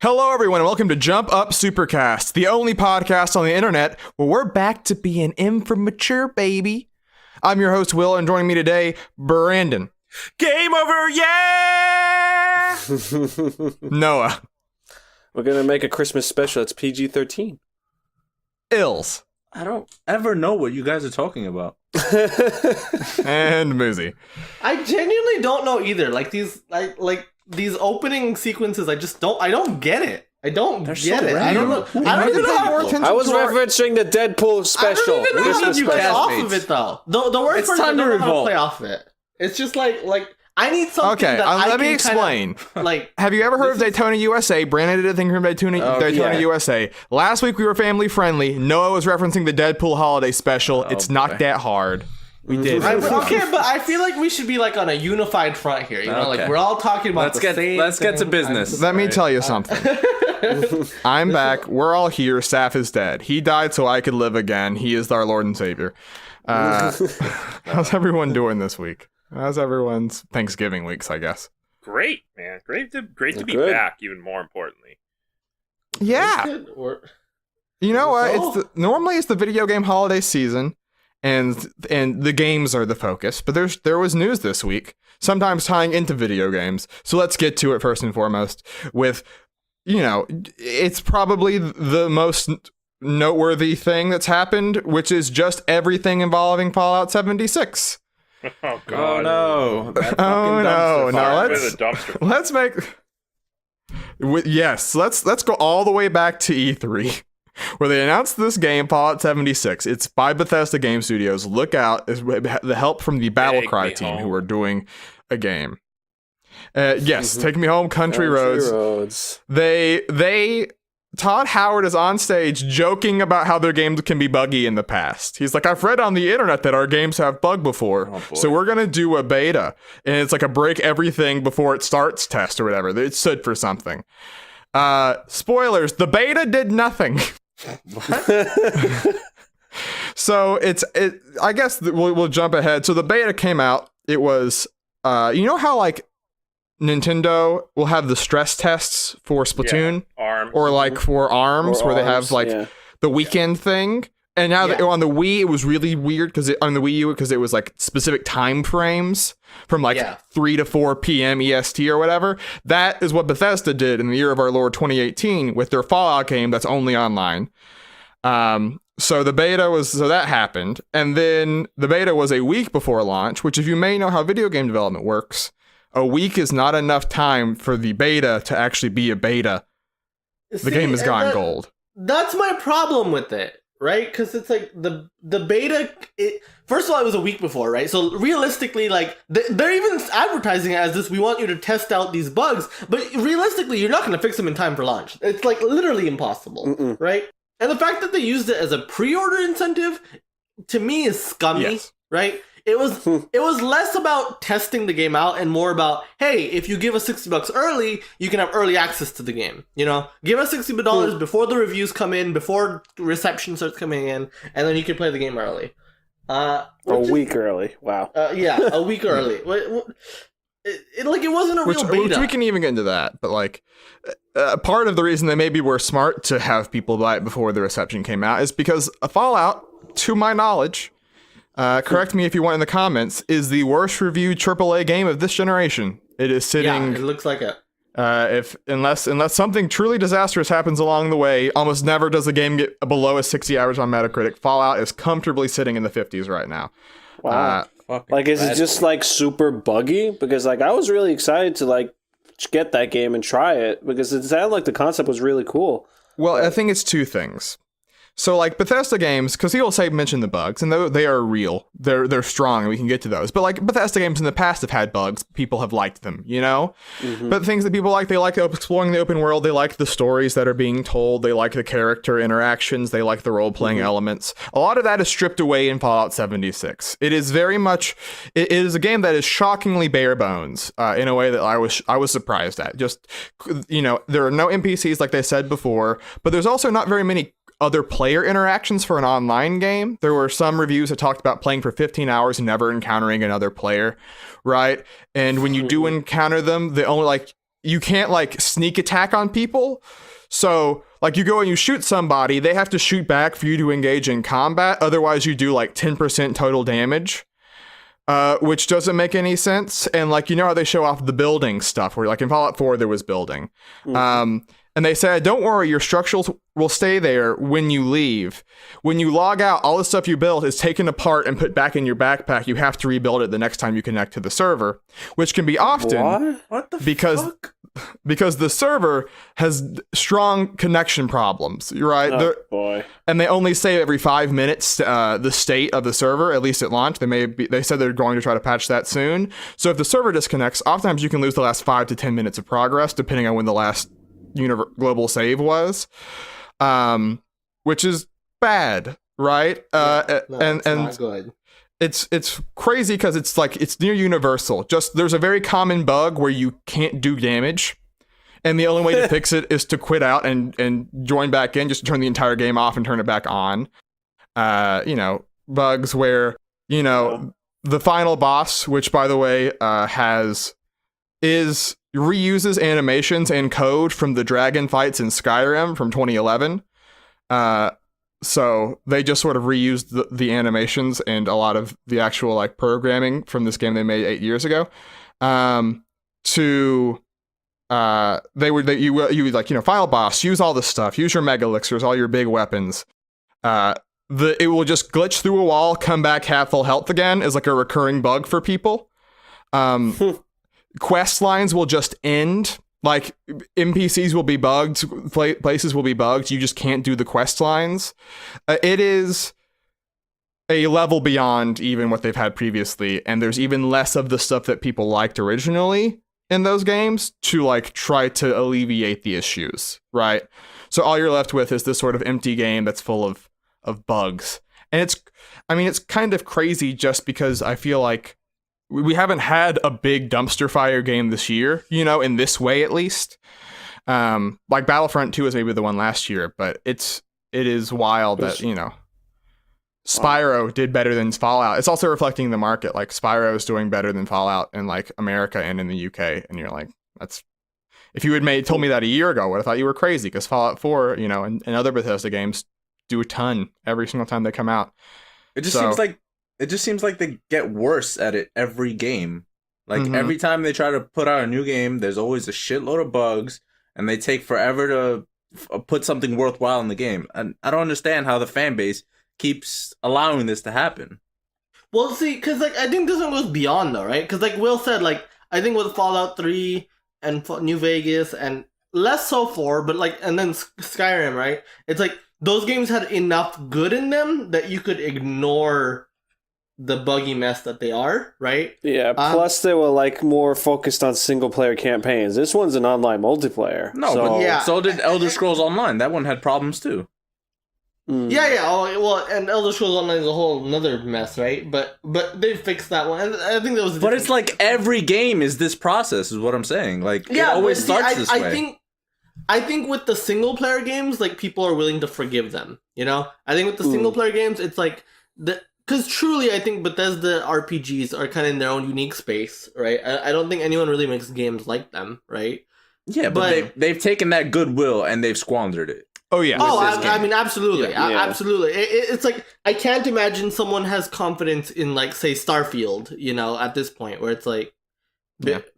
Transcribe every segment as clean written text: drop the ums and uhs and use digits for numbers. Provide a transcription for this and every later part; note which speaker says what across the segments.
Speaker 1: Hello, everyone, and welcome to Jump Up Supercast, the only podcast on the internet where we're back to being M for mature, baby. I'm your host, Will, and joining me today, Brandon.
Speaker 2: Game over, yeah!
Speaker 1: Noah.
Speaker 3: We're going to make a Christmas special. It's PG-13.
Speaker 1: Ills.
Speaker 2: I don't ever know what you guys are talking about.
Speaker 1: And Moosey.
Speaker 4: I genuinely don't know either. Like these opening sequences, I don't get it. I don't get it. I don't know. I don't even know how
Speaker 3: I was referencing the Deadpool special.
Speaker 4: I don't even know how you play off of it though. The worst part is I don't know how to play off of it. It's just like I need something that I
Speaker 1: let
Speaker 4: can
Speaker 1: me explain.
Speaker 4: Have
Speaker 1: you ever heard of Daytona USA? Brandon did a thing from Daytona USA. Last week we were family friendly. Noah was referencing the Deadpool holiday special. It's not that hard. We did.
Speaker 4: Okay, but I feel like we should be like on a unified front here. You know, like we're all talking about the same
Speaker 2: Let's get to
Speaker 4: thing.
Speaker 2: business.
Speaker 1: Let me tell you something. I'm back. We're all here. Saf is dead. He died so I could live again. He is our Lord and Savior. How's everyone doing this week? How's everyone's Thanksgiving weeks, I guess?
Speaker 5: Great, man. Great to be
Speaker 3: Good.
Speaker 5: back, even more importantly.
Speaker 1: Yeah. You know what? Normally it's the video game holiday season, and the games are the focus. But there was news this week, sometimes tying into video games. So let's get to it first and foremost with, it's probably the most noteworthy thing that's happened, which is just everything involving Fallout 76.
Speaker 5: Oh god.
Speaker 2: Oh no.
Speaker 1: Let's go all the way back to E3 where they announced this game, Fallout 76. It's by Bethesda Game Studios. Look out, is the help from the Battlecry team who are doing a game. Take Me Home, Country Roads. Todd Howard is on stage joking about how their games can be buggy in the past. He's like, I've read on the internet that our games have bugged before, so we're going to do a beta. And it's like a break everything before it starts test or whatever. It stood for something. Spoilers, the beta did nothing. So I guess we'll jump ahead. So the beta came out. It was, you know how like Nintendo will have the stress tests for Splatoon or like for ARMS where they have the weekend thing. And now that on the Wii, it was really weird because on the Wii U, because it was like specific time frames from 3 to 4 p.m. EST or whatever. That is what Bethesda did in the year of our Lord 2018 with their Fallout game that's only online. So the beta so that happened. And then the beta was a week before launch, which if you may know how video game development works, a week is not enough time for the beta to actually be a beta. The game has gone gold.
Speaker 4: That's my problem with it, right? Because it's like the beta. First of all, it was a week before, right? So realistically, like they're even advertising it as this. We want you to test out these bugs, but realistically, you're not going to fix them in time for launch. It's like literally impossible, right? And the fact that they used it as a pre-order incentive, to me, is scummy, right? It was less about testing the game out and more about, hey, if you give us $60 early, you can have early access to the game. Give us $60 before the reviews come in, before reception starts coming in, and then you can play the game early.
Speaker 3: A week early. Wow.
Speaker 4: A week early. It wasn't a real beta.
Speaker 1: Which we can even get into that, but part of the reason they maybe were smart to have people buy it before the reception came out is because Fallout, to my knowledge, correct me if you want in the comments, is the worst reviewed AAA game of this generation. It is sitting.
Speaker 4: Yeah, it looks like it.
Speaker 1: Unless something truly disastrous happens along the way, almost never does a game get below a 60 average on Metacritic. Fallout is comfortably sitting in the 50s right now.
Speaker 3: Wow. Is it just super buggy? Because I was really excited to get that game and try it because it sounded like the concept was really cool.
Speaker 1: Well, I think it's two things. So Bethesda games, because he'll mention the bugs, and they are real. They're strong, and we can get to those. But Bethesda games in the past have had bugs. People have liked them, Mm-hmm. But things that people like, they like exploring the open world. They like the stories that are being told. They like the character interactions. They like the role-playing elements. A lot of that is stripped away in Fallout 76. It is very much, it is a game that is shockingly bare bones in a way that I was surprised at. Just, there are no NPCs like they said before, but there's also not very many other player interactions for an online game. There were some reviews that talked about playing for 15 hours and never encountering another player, right? And when you do encounter them, they only you can't like sneak attack on people. So like you go and you shoot somebody, they have to shoot back for you to engage in combat. Otherwise you do like 10% total damage, which doesn't make any sense. And like, you know how they show off the building stuff where like in Fallout 4, there was building. And they said, don't worry, your structures will stay there when you leave. When you log out, all the stuff you built is taken apart and put back in your backpack. You have to rebuild it the next time you connect to the server, which can be often because the server has strong connection problems, right?
Speaker 3: Oh, boy.
Speaker 1: And they only save every 5 minutes the state of the server, at least at launch. They said they're going to try to patch that soon. So if the server disconnects, oftentimes you can lose the last 5 to 10 minutes of progress, depending on when the last global save was, which is bad, right?
Speaker 4: It's not good.
Speaker 1: It's crazy because it's like it's near universal. Just there's a very common bug where you can't do damage, and the only way to fix it is to quit out and join back in, just to turn the entire game off and turn it back on. Bugs where the final boss, which by the way reuses animations and code from the dragon fights in Skyrim from 2011. So they just sort of reused the animations and a lot of the actual like programming from this game they made 8 years ago. Final boss, use all this stuff, use your mega elixirs, all your big weapons. It will just glitch through a wall, come back half full health again, is like a recurring bug for people. Quest lines will just end. Like NPCs will be bugged, places will be bugged. You just can't do the quest lines. It is a level beyond even what they've had previously, and there's even less of the stuff that people liked originally in those games to like try to alleviate the issues, right? So all you're left with is this sort of empty game that's full of bugs, and it's kind of crazy just because I feel like we haven't had a big dumpster fire game this year, in this way at least. Like Battlefront 2 is maybe the one last year, but it is wild that, Spyro did better than Fallout. It's also reflecting the market. Like Spyro is doing better than Fallout in like America and in the UK. And you're like, if you had told me that a year ago, I would have thought you were crazy because Fallout 4, and other Bethesda games do a ton every single time they come out.
Speaker 2: It just seems like they get worse at it every game. Like every time they try to put out a new game, there's always a shitload of bugs, and they take forever to put something worthwhile in the game. And I don't understand how the fan base keeps allowing this to happen.
Speaker 4: Well, see, because like I think this one goes beyond though, right? Because like Will said, like I think with Fallout 3 and New Vegas and less so 4, but like and then Skyrim, right? It's like those games had enough good in them that you could ignore the buggy mess that they are, right?
Speaker 3: Yeah, plus they were like more focused on single player campaigns. This one's an online multiplayer.
Speaker 2: So did Elder Scrolls Online. That one had problems too.
Speaker 4: Yeah. Oh, well, and Elder Scrolls Online is a whole another mess, right? But they fixed that one. And I think that was.
Speaker 2: But it's like every game is this process, is what I'm saying. Like it always starts this way.
Speaker 4: I think with the single player games, like people are willing to forgive them. I think with the single player games, it's like because truly, I think Bethesda RPGs are kind of in their own unique space, right? I don't think anyone really makes games like them, right?
Speaker 2: Yeah, but they've taken that goodwill and they've squandered it.
Speaker 1: Oh, yeah.
Speaker 4: Oh, I mean, absolutely. Absolutely. It's like, I can't imagine someone has confidence in, like, say, Starfield, at this point, where it's like,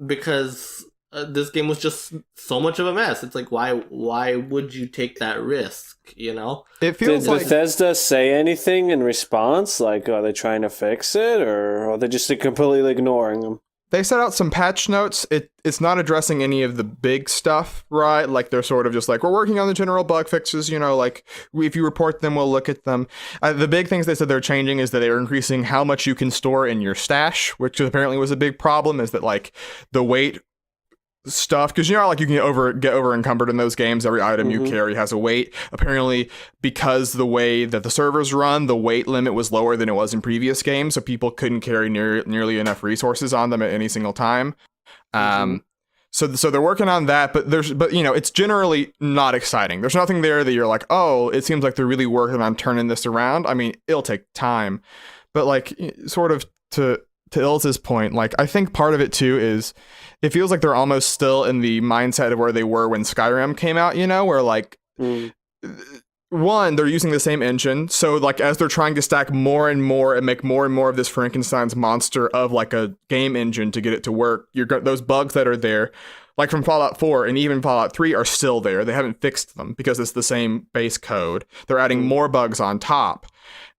Speaker 4: because this game was just so much of a mess. It's like, why would you take that risk,
Speaker 1: It feels
Speaker 3: Did
Speaker 1: like
Speaker 3: Bethesda say anything in response? Like, are they trying to fix it, or are they just completely ignoring them?
Speaker 1: they set out some patch notes. It's not addressing any of the big stuff, right? Like they're sort of just like, we're working on the general bug fixes, like if you report them, we'll look at them. The big things they said they're changing is that they were increasing how much you can store in your stash, which apparently was a big problem, is that like the weight stuff, because like you can get over encumbered in those games. Every item you carry has a weight. Apparently, because the way that the servers run, the weight limit was lower than it was in previous games, so people couldn't carry nearly enough resources on them at any single time. So they're working on that, but it's generally not exciting. There's nothing there that you're like, oh, it seems like they're really working on turning this around. I mean, it'll take time, but like sort of to Ilz's point, like I think part of it too is it feels like they're almost still in the mindset of where they were when Skyrim came out, you know, where like one, they're using the same engine, so like as they're trying to stack more and more and make more and more of this Frankenstein's monster of like a game engine to get it to work, those bugs that are there, like from Fallout 4 and even Fallout 3 are still there. They haven't fixed them because it's the same base code. They're adding more bugs on top.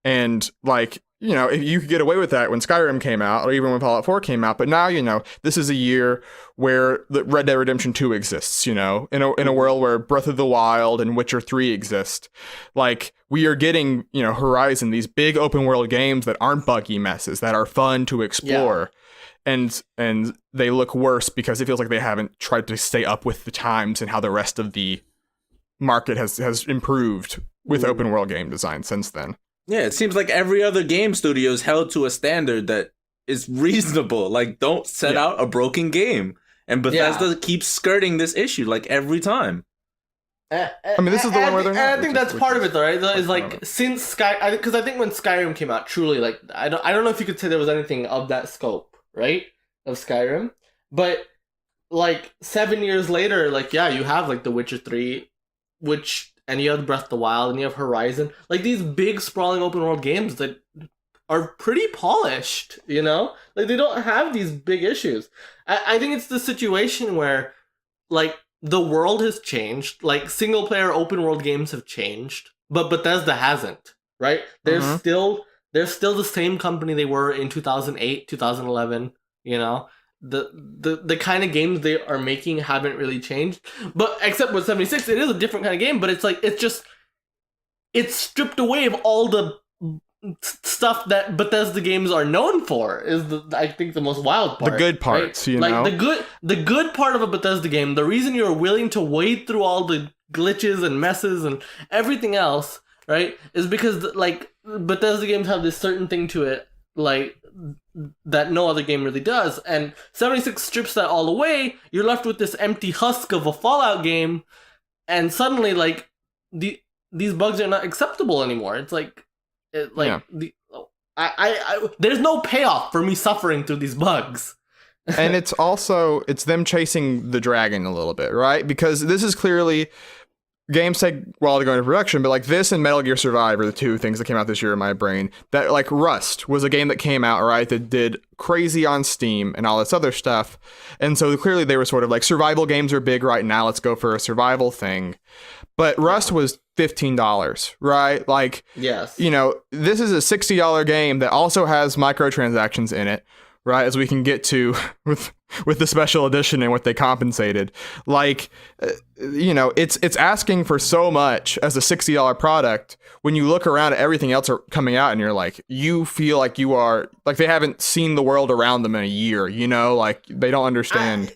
Speaker 1: And like, you know, if you could get away with that when Skyrim came out or even when Fallout 4 came out, but now, you know, this is a year where the Red Dead Redemption 2 exists, you know, in a world where Breath of the Wild and Witcher 3 exist. Like, we are getting, you know, Horizon, these big open world games that aren't buggy messes, that are fun to explore. Yeah. And they look worse because it feels like they haven't tried to stay up with the times and how the rest of the market has improved with open world game design since then.
Speaker 2: Yeah, it seems like every other game studio is held to a standard that is reasonable. Like, don't set out a broken game. And Bethesda keeps skirting this issue, like, every time.
Speaker 1: I mean, this is the one where they're not.
Speaker 4: And I think that's part of it, though, right? Is like, since because I think when Skyrim came out, truly, like, I don't know if you could say there was anything of that scope, right? Of Skyrim. But, like, 7 years later, like, yeah, you have, like, The Witcher 3, and you have Breath of the Wild, and you have Horizon. Like, these big, sprawling open-world games that are pretty polished, you know? Like, they don't have these big issues. I think it's the situation where, like, the world has changed. Like, single-player open-world games have changed, but Bethesda hasn't, right? They're still the same company they were in 2008, 2011, you know? The kind of games they are making haven't really changed, but except with 76 it is a different kind of game, but it's like it's stripped away of all the stuff that Bethesda games are known for is I think the most wild part,
Speaker 1: the good parts, right? You
Speaker 4: like
Speaker 1: know,
Speaker 4: the good part of a Bethesda game, the reason you're willing to wade through all the glitches and messes and everything else, right, is because like Bethesda games have this certain thing to it, like that no other game really does, and 76 strips that all away. You're left with this empty husk of a Fallout game, and suddenly like these bugs are not acceptable anymore. It's like there's no payoff for me suffering through these bugs.
Speaker 1: And it's them chasing the dragon a little bit, right? Because this is clearly, games take a while to go into production, but like this and Metal Gear Survive are the two things that came out this year in my brain. That, like, Rust was a game that came out, right, that did crazy on Steam and all this other stuff. And so clearly they were sort of like, survival games are big right now, let's go for a survival thing. But Rust was $15, right? Like, yes, you know, this is a $60 game that also has microtransactions in it, right, as we can get to with the special edition and what they compensated. Like, you know, it's asking for so much as a $60 product when you look around at everything else are coming out and you're like, you feel like you are, like, they haven't seen the world around them in a year, you know, like they don't understand.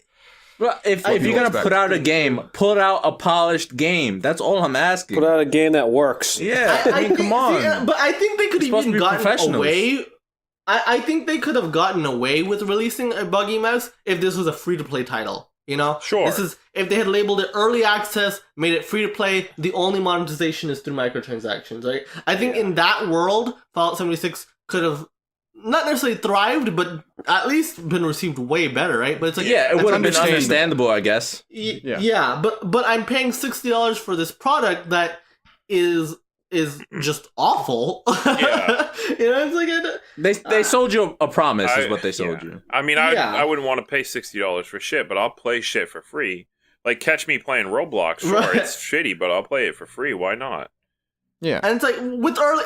Speaker 2: Well, if you're going to put out a game, put out a polished game. That's all I'm asking.
Speaker 3: Put out a game that works.
Speaker 2: Yeah, I mean, come on.
Speaker 4: See, but I think they could even gotten away. I think they could have gotten away with releasing a buggy mess if this was a free-to-play title, you know?
Speaker 5: Sure.
Speaker 4: This is, if they had labeled it early access, made it free-to-play, the only monetization is through microtransactions, right? I think in that world, Fallout 76 could have not necessarily thrived, but at least been received way better, right? But it's like,
Speaker 2: yeah, it would have been understandable, I guess.
Speaker 4: Yeah, but I'm paying $60 for this product that is just awful.
Speaker 5: Yeah.
Speaker 4: You know, it's like
Speaker 2: they sold you a promise, is what they sold you.
Speaker 5: I mean, I wouldn't want to pay $60 for shit, but I'll play shit for free. Like, catch me playing Roblox. Sure, right. It's shitty, but I'll play it for free. Why not?
Speaker 1: Yeah.
Speaker 4: And it's like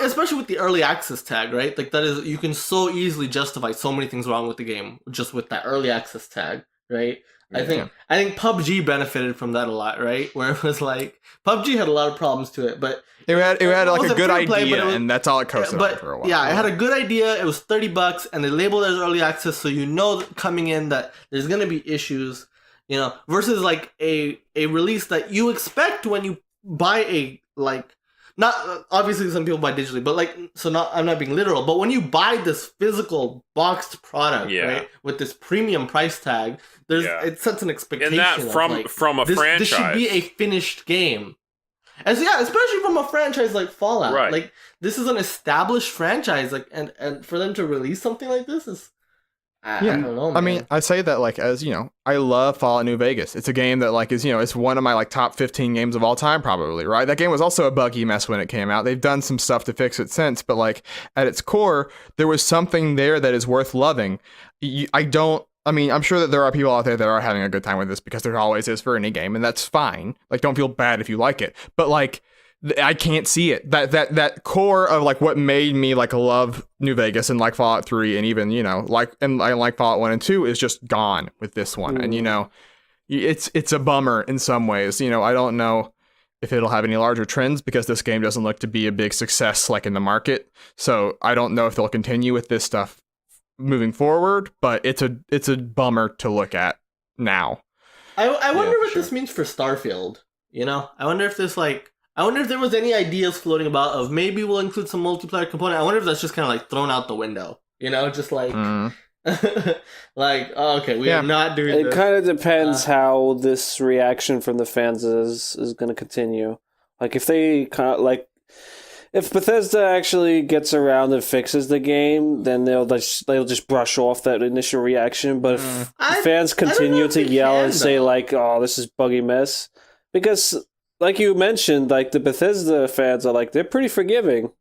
Speaker 4: especially with the early access tag, right? Like, that is, you can so easily justify so many things wrong with the game just with that early access tag, right?
Speaker 1: Yeah.
Speaker 4: I think PUBG benefited from that a lot, right? Where it was like, PUBG had a lot of problems to it, but
Speaker 1: it had like a good idea, and that's all it coasted on for a while.
Speaker 4: Yeah, it had a good idea. It was $30, and they labeled it as early access, so you know coming in that there's gonna be issues, you know. Versus like a release that you expect when you buy a, like, not obviously some people buy digitally, but like, so not, I'm not being literal, but when you buy this physical boxed product, right, with this premium price tag, it sets an expectation.
Speaker 5: And that from a franchise,
Speaker 4: this should be a finished game. And so, yeah, especially from a franchise like Fallout,
Speaker 5: right.
Speaker 4: Like, this is an established franchise, like, and for them to release something like this is, I don't know, man.
Speaker 1: I mean, I say that like as, I love Fallout New Vegas. It's a game that like is, it's one of my like top 15 games of all time probably, right? That game was also a buggy mess when it came out. They've done some stuff to fix it since, but like at its core, there was something there that is worth loving. I'm sure that there are people out there that are having a good time with this because there always is for any game, and that's fine. Like, don't feel bad if you like it, but like, I can't see it. That core of like what made me like love New Vegas and like Fallout 3 and even, like Fallout 1 and 2 is just gone with this one. And it's a bummer in some ways. I don't know if it'll have any larger trends because this game doesn't look to be a big success like in the market. So I don't know if they'll continue with this stuff moving forward, but it's a bummer to look at now.
Speaker 4: I wonder what this means for Starfield. I wonder if there was any ideas floating about of maybe we'll include some multiplayer component. I wonder if that's just kind of like thrown out the window. Just like, like, oh, okay, we are not doing this.
Speaker 3: It kind of depends how this reaction from the fans is going to continue. Like if they if Bethesda actually gets around and fixes the game, then they'll just brush off that initial reaction. But if fans continue to yell and say like, "Oh, this is buggy mess," because like you mentioned, like the Bethesda fans are like they're pretty forgiving.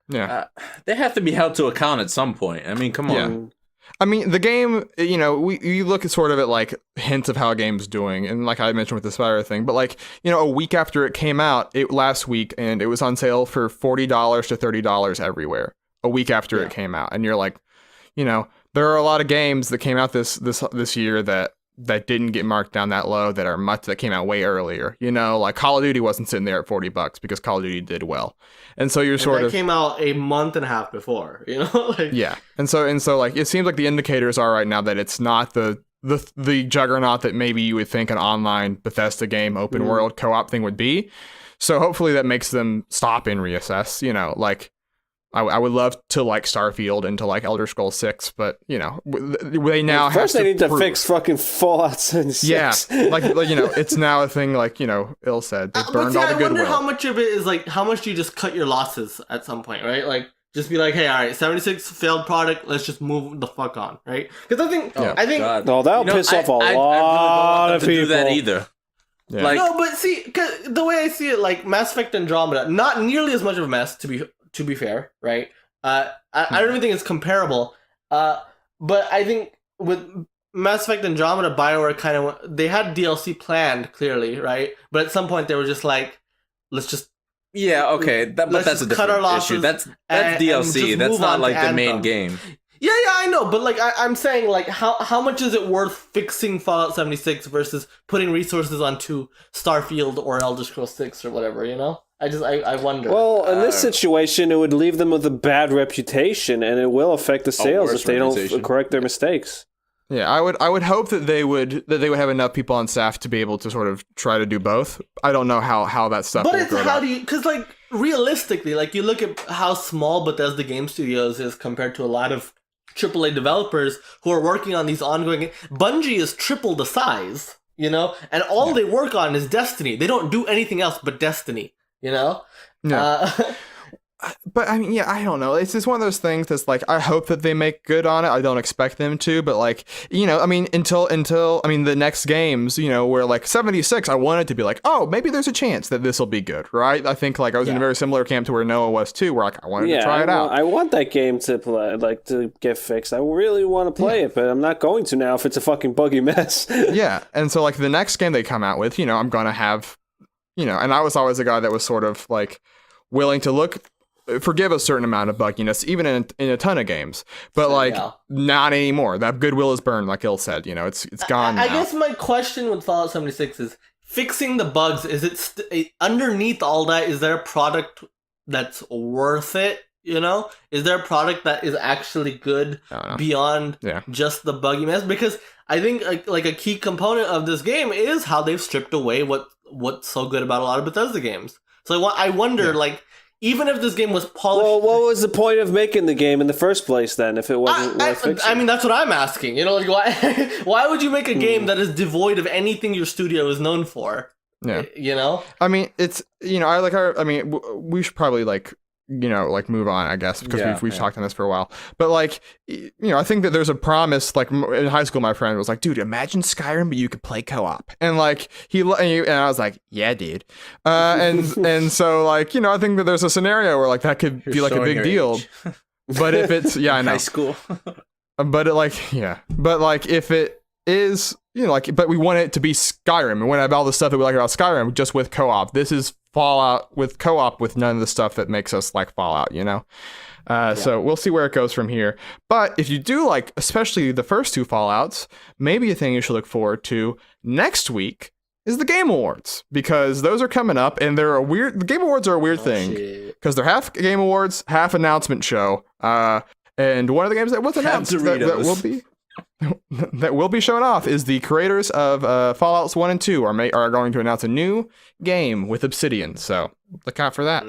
Speaker 1: Yeah,
Speaker 2: they have to be held to account at some point. I mean, come on.
Speaker 1: I mean, the game, we look at sort of at like hints of how a game's doing. And like I mentioned with the Spyro thing, but like, a week after it came out, last week, and it was on sale for $40 to $30 everywhere. A week after it came out. And you're like, there are a lot of games that came out this year that didn't get marked down that low that came out way earlier. Like Call of Duty wasn't sitting there at $40 because Call of Duty did well. And so you're
Speaker 4: came out a month and a half before, like,
Speaker 1: yeah. And so like it seems like the indicators are right now that it's not the juggernaut that maybe you would think an online Bethesda game open world co-op thing would be. So hopefully that makes them stop and reassess, like I would love to like Starfield and to like Elder Scrolls 6, but they now
Speaker 3: first
Speaker 1: have
Speaker 3: they need to fix fucking Fallout 76.
Speaker 1: Yeah, like it's now a thing. Like Ill said, they burned all the goodwill.
Speaker 4: I wonder how much of it is like how much do you just cut your losses at some point, right? Like just be like, hey, all right, 76 failed product. Let's just move the fuck on, right? Because I think
Speaker 3: that'll piss off a lot of people.
Speaker 2: Do that either.
Speaker 1: Yeah.
Speaker 4: Like, no, but see, cause the way I see it, like Mass Effect Andromeda, not nearly as much of a mess to be fair, right? I don't even think it's comparable. But I think with Mass Effect Andromeda, BioWare they had DLC planned, clearly, right? But at some point they were just like, let's just...
Speaker 2: Yeah, okay, but that's a different issue. That's DLC, that's not like the main game.
Speaker 4: Yeah, I know, but like I'm saying, like how much is it worth fixing Fallout 76 versus putting resources onto Starfield or Elder Scrolls 6 or whatever, I wonder.
Speaker 3: Well, in this situation, it would leave them with a bad reputation, and it will affect the sales if they don't correct their mistakes.
Speaker 1: Yeah, I would hope that they would have enough people on staff to be able to sort of try to do both. I don't know how that stuff.
Speaker 4: But because like realistically, like you look at how small Bethesda Game Studios is compared to a lot of AAA developers who are working on these ongoing. Bungie is triple the size, and all they work on is Destiny. They don't do anything else but Destiny.
Speaker 1: No. But I mean, I don't know. It's just one of those things that's like, I hope that they make good on it. I don't expect them to, but like, I mean, until the next games, where like 76, I wanted to be like, oh, maybe there's a chance that this will be good, right? I think like I was in a very similar camp to where Noah was too, where like I wanted to try it out.
Speaker 3: I want that game to play, like to get fixed. I really want to play it, but I'm not going to now if it's a fucking buggy mess.
Speaker 1: Yeah, and so like the next game they come out with, I'm gonna have, and I was always a guy that was sort of like willing to forgive a certain amount of bugginess, even in a ton of games, but not anymore. That goodwill is burned, like Il said. It's gone now.
Speaker 4: I guess my question with Fallout 76 is fixing the bugs. Is it underneath all that? Is there a product that's worth it? Is there a product that is actually good beyond just the buggy mess? Because I think like a key component of this game is how they've stripped away what's so good about a lot of Bethesda games. So I wonder like. Even if this game was polished...
Speaker 3: Well, what was the point of making the game in the first place, then, if it wasn't worth fixing?
Speaker 4: I mean, that's what I'm asking. Like, why would you make a game that is devoid of anything your studio is known for?
Speaker 1: Yeah. I mean, it's... we should probably, like, like move on, I guess, because
Speaker 2: Yeah,
Speaker 1: we've talked on this for a while. But like, I think that there's a promise. Like in high school, my friend was like, "Dude, imagine Skyrim, but you could play co-op." And like and I was like, "Yeah, dude." And so like, I think that there's a scenario where like that could be like a big deal. But if it's I know
Speaker 2: high school.
Speaker 1: But if it is, but we want it to be Skyrim, and we want to have all the stuff that we like about Skyrim just with co-op. This is Fallout with co-op with none of the stuff that makes us like Fallout, So we'll see where it goes from here. But if you do like, especially the first two Fallouts, maybe a thing you should look forward to next week is the Game Awards, because those are coming up, and the Game Awards are a weird thing because they're half Game Awards, half announcement show. And one of the games that was announced that will be shown off is the creators of Fallouts 1 and 2 are going to announce a new game with Obsidian. So look out for that.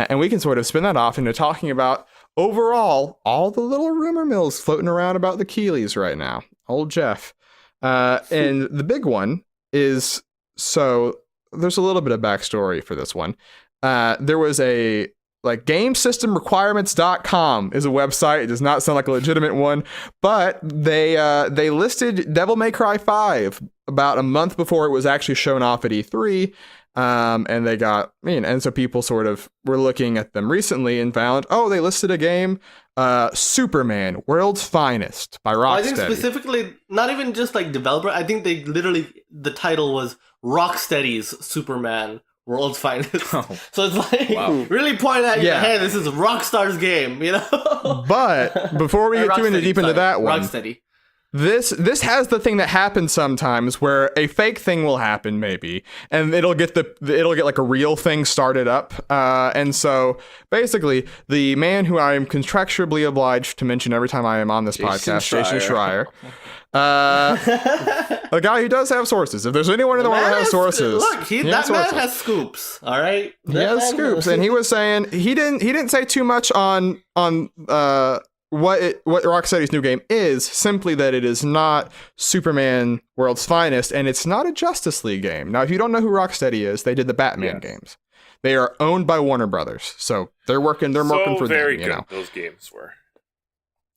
Speaker 1: And we can sort of spin that off into talking about overall all the little rumor mills floating around about the Keeleys right now. Old Jeff. And the big one is, so there's a little bit of backstory for this one. There was a GameSystemRequirements.com is a website. It does not sound like a legitimate one, but they listed Devil May Cry 5 about a month before it was actually shown off at E3, and they got and so people sort of were looking at them recently and found, they listed a game, Superman, World's Finest by Rocksteady.
Speaker 4: I think specifically, not even just like developer. I think they literally, the title was Rocksteady's Superman, World's Finest. So it's like really point at you, hey, this is Rockstar's game,
Speaker 1: But before we get too deep into that one,
Speaker 4: Rocksteady.
Speaker 1: This has the thing that happens sometimes where a fake thing will happen maybe, and it'll get like a real thing started up. And so basically, the man who I am contractually obliged to mention every time I am on this podcast, Jason Schreier. A guy who does have sources. If there's anyone in the world that has sources,
Speaker 4: look, that man has scoops. All right,
Speaker 1: he has scoops, and he was saying he didn't say too much on what Rocksteady's new game is. Simply that it is not Superman World's Finest, and it's not a Justice League game. Now, if you don't know who Rocksteady is, they did the Batman games. They are owned by Warner Brothers, so they're working for them.
Speaker 5: Very good. Those games were.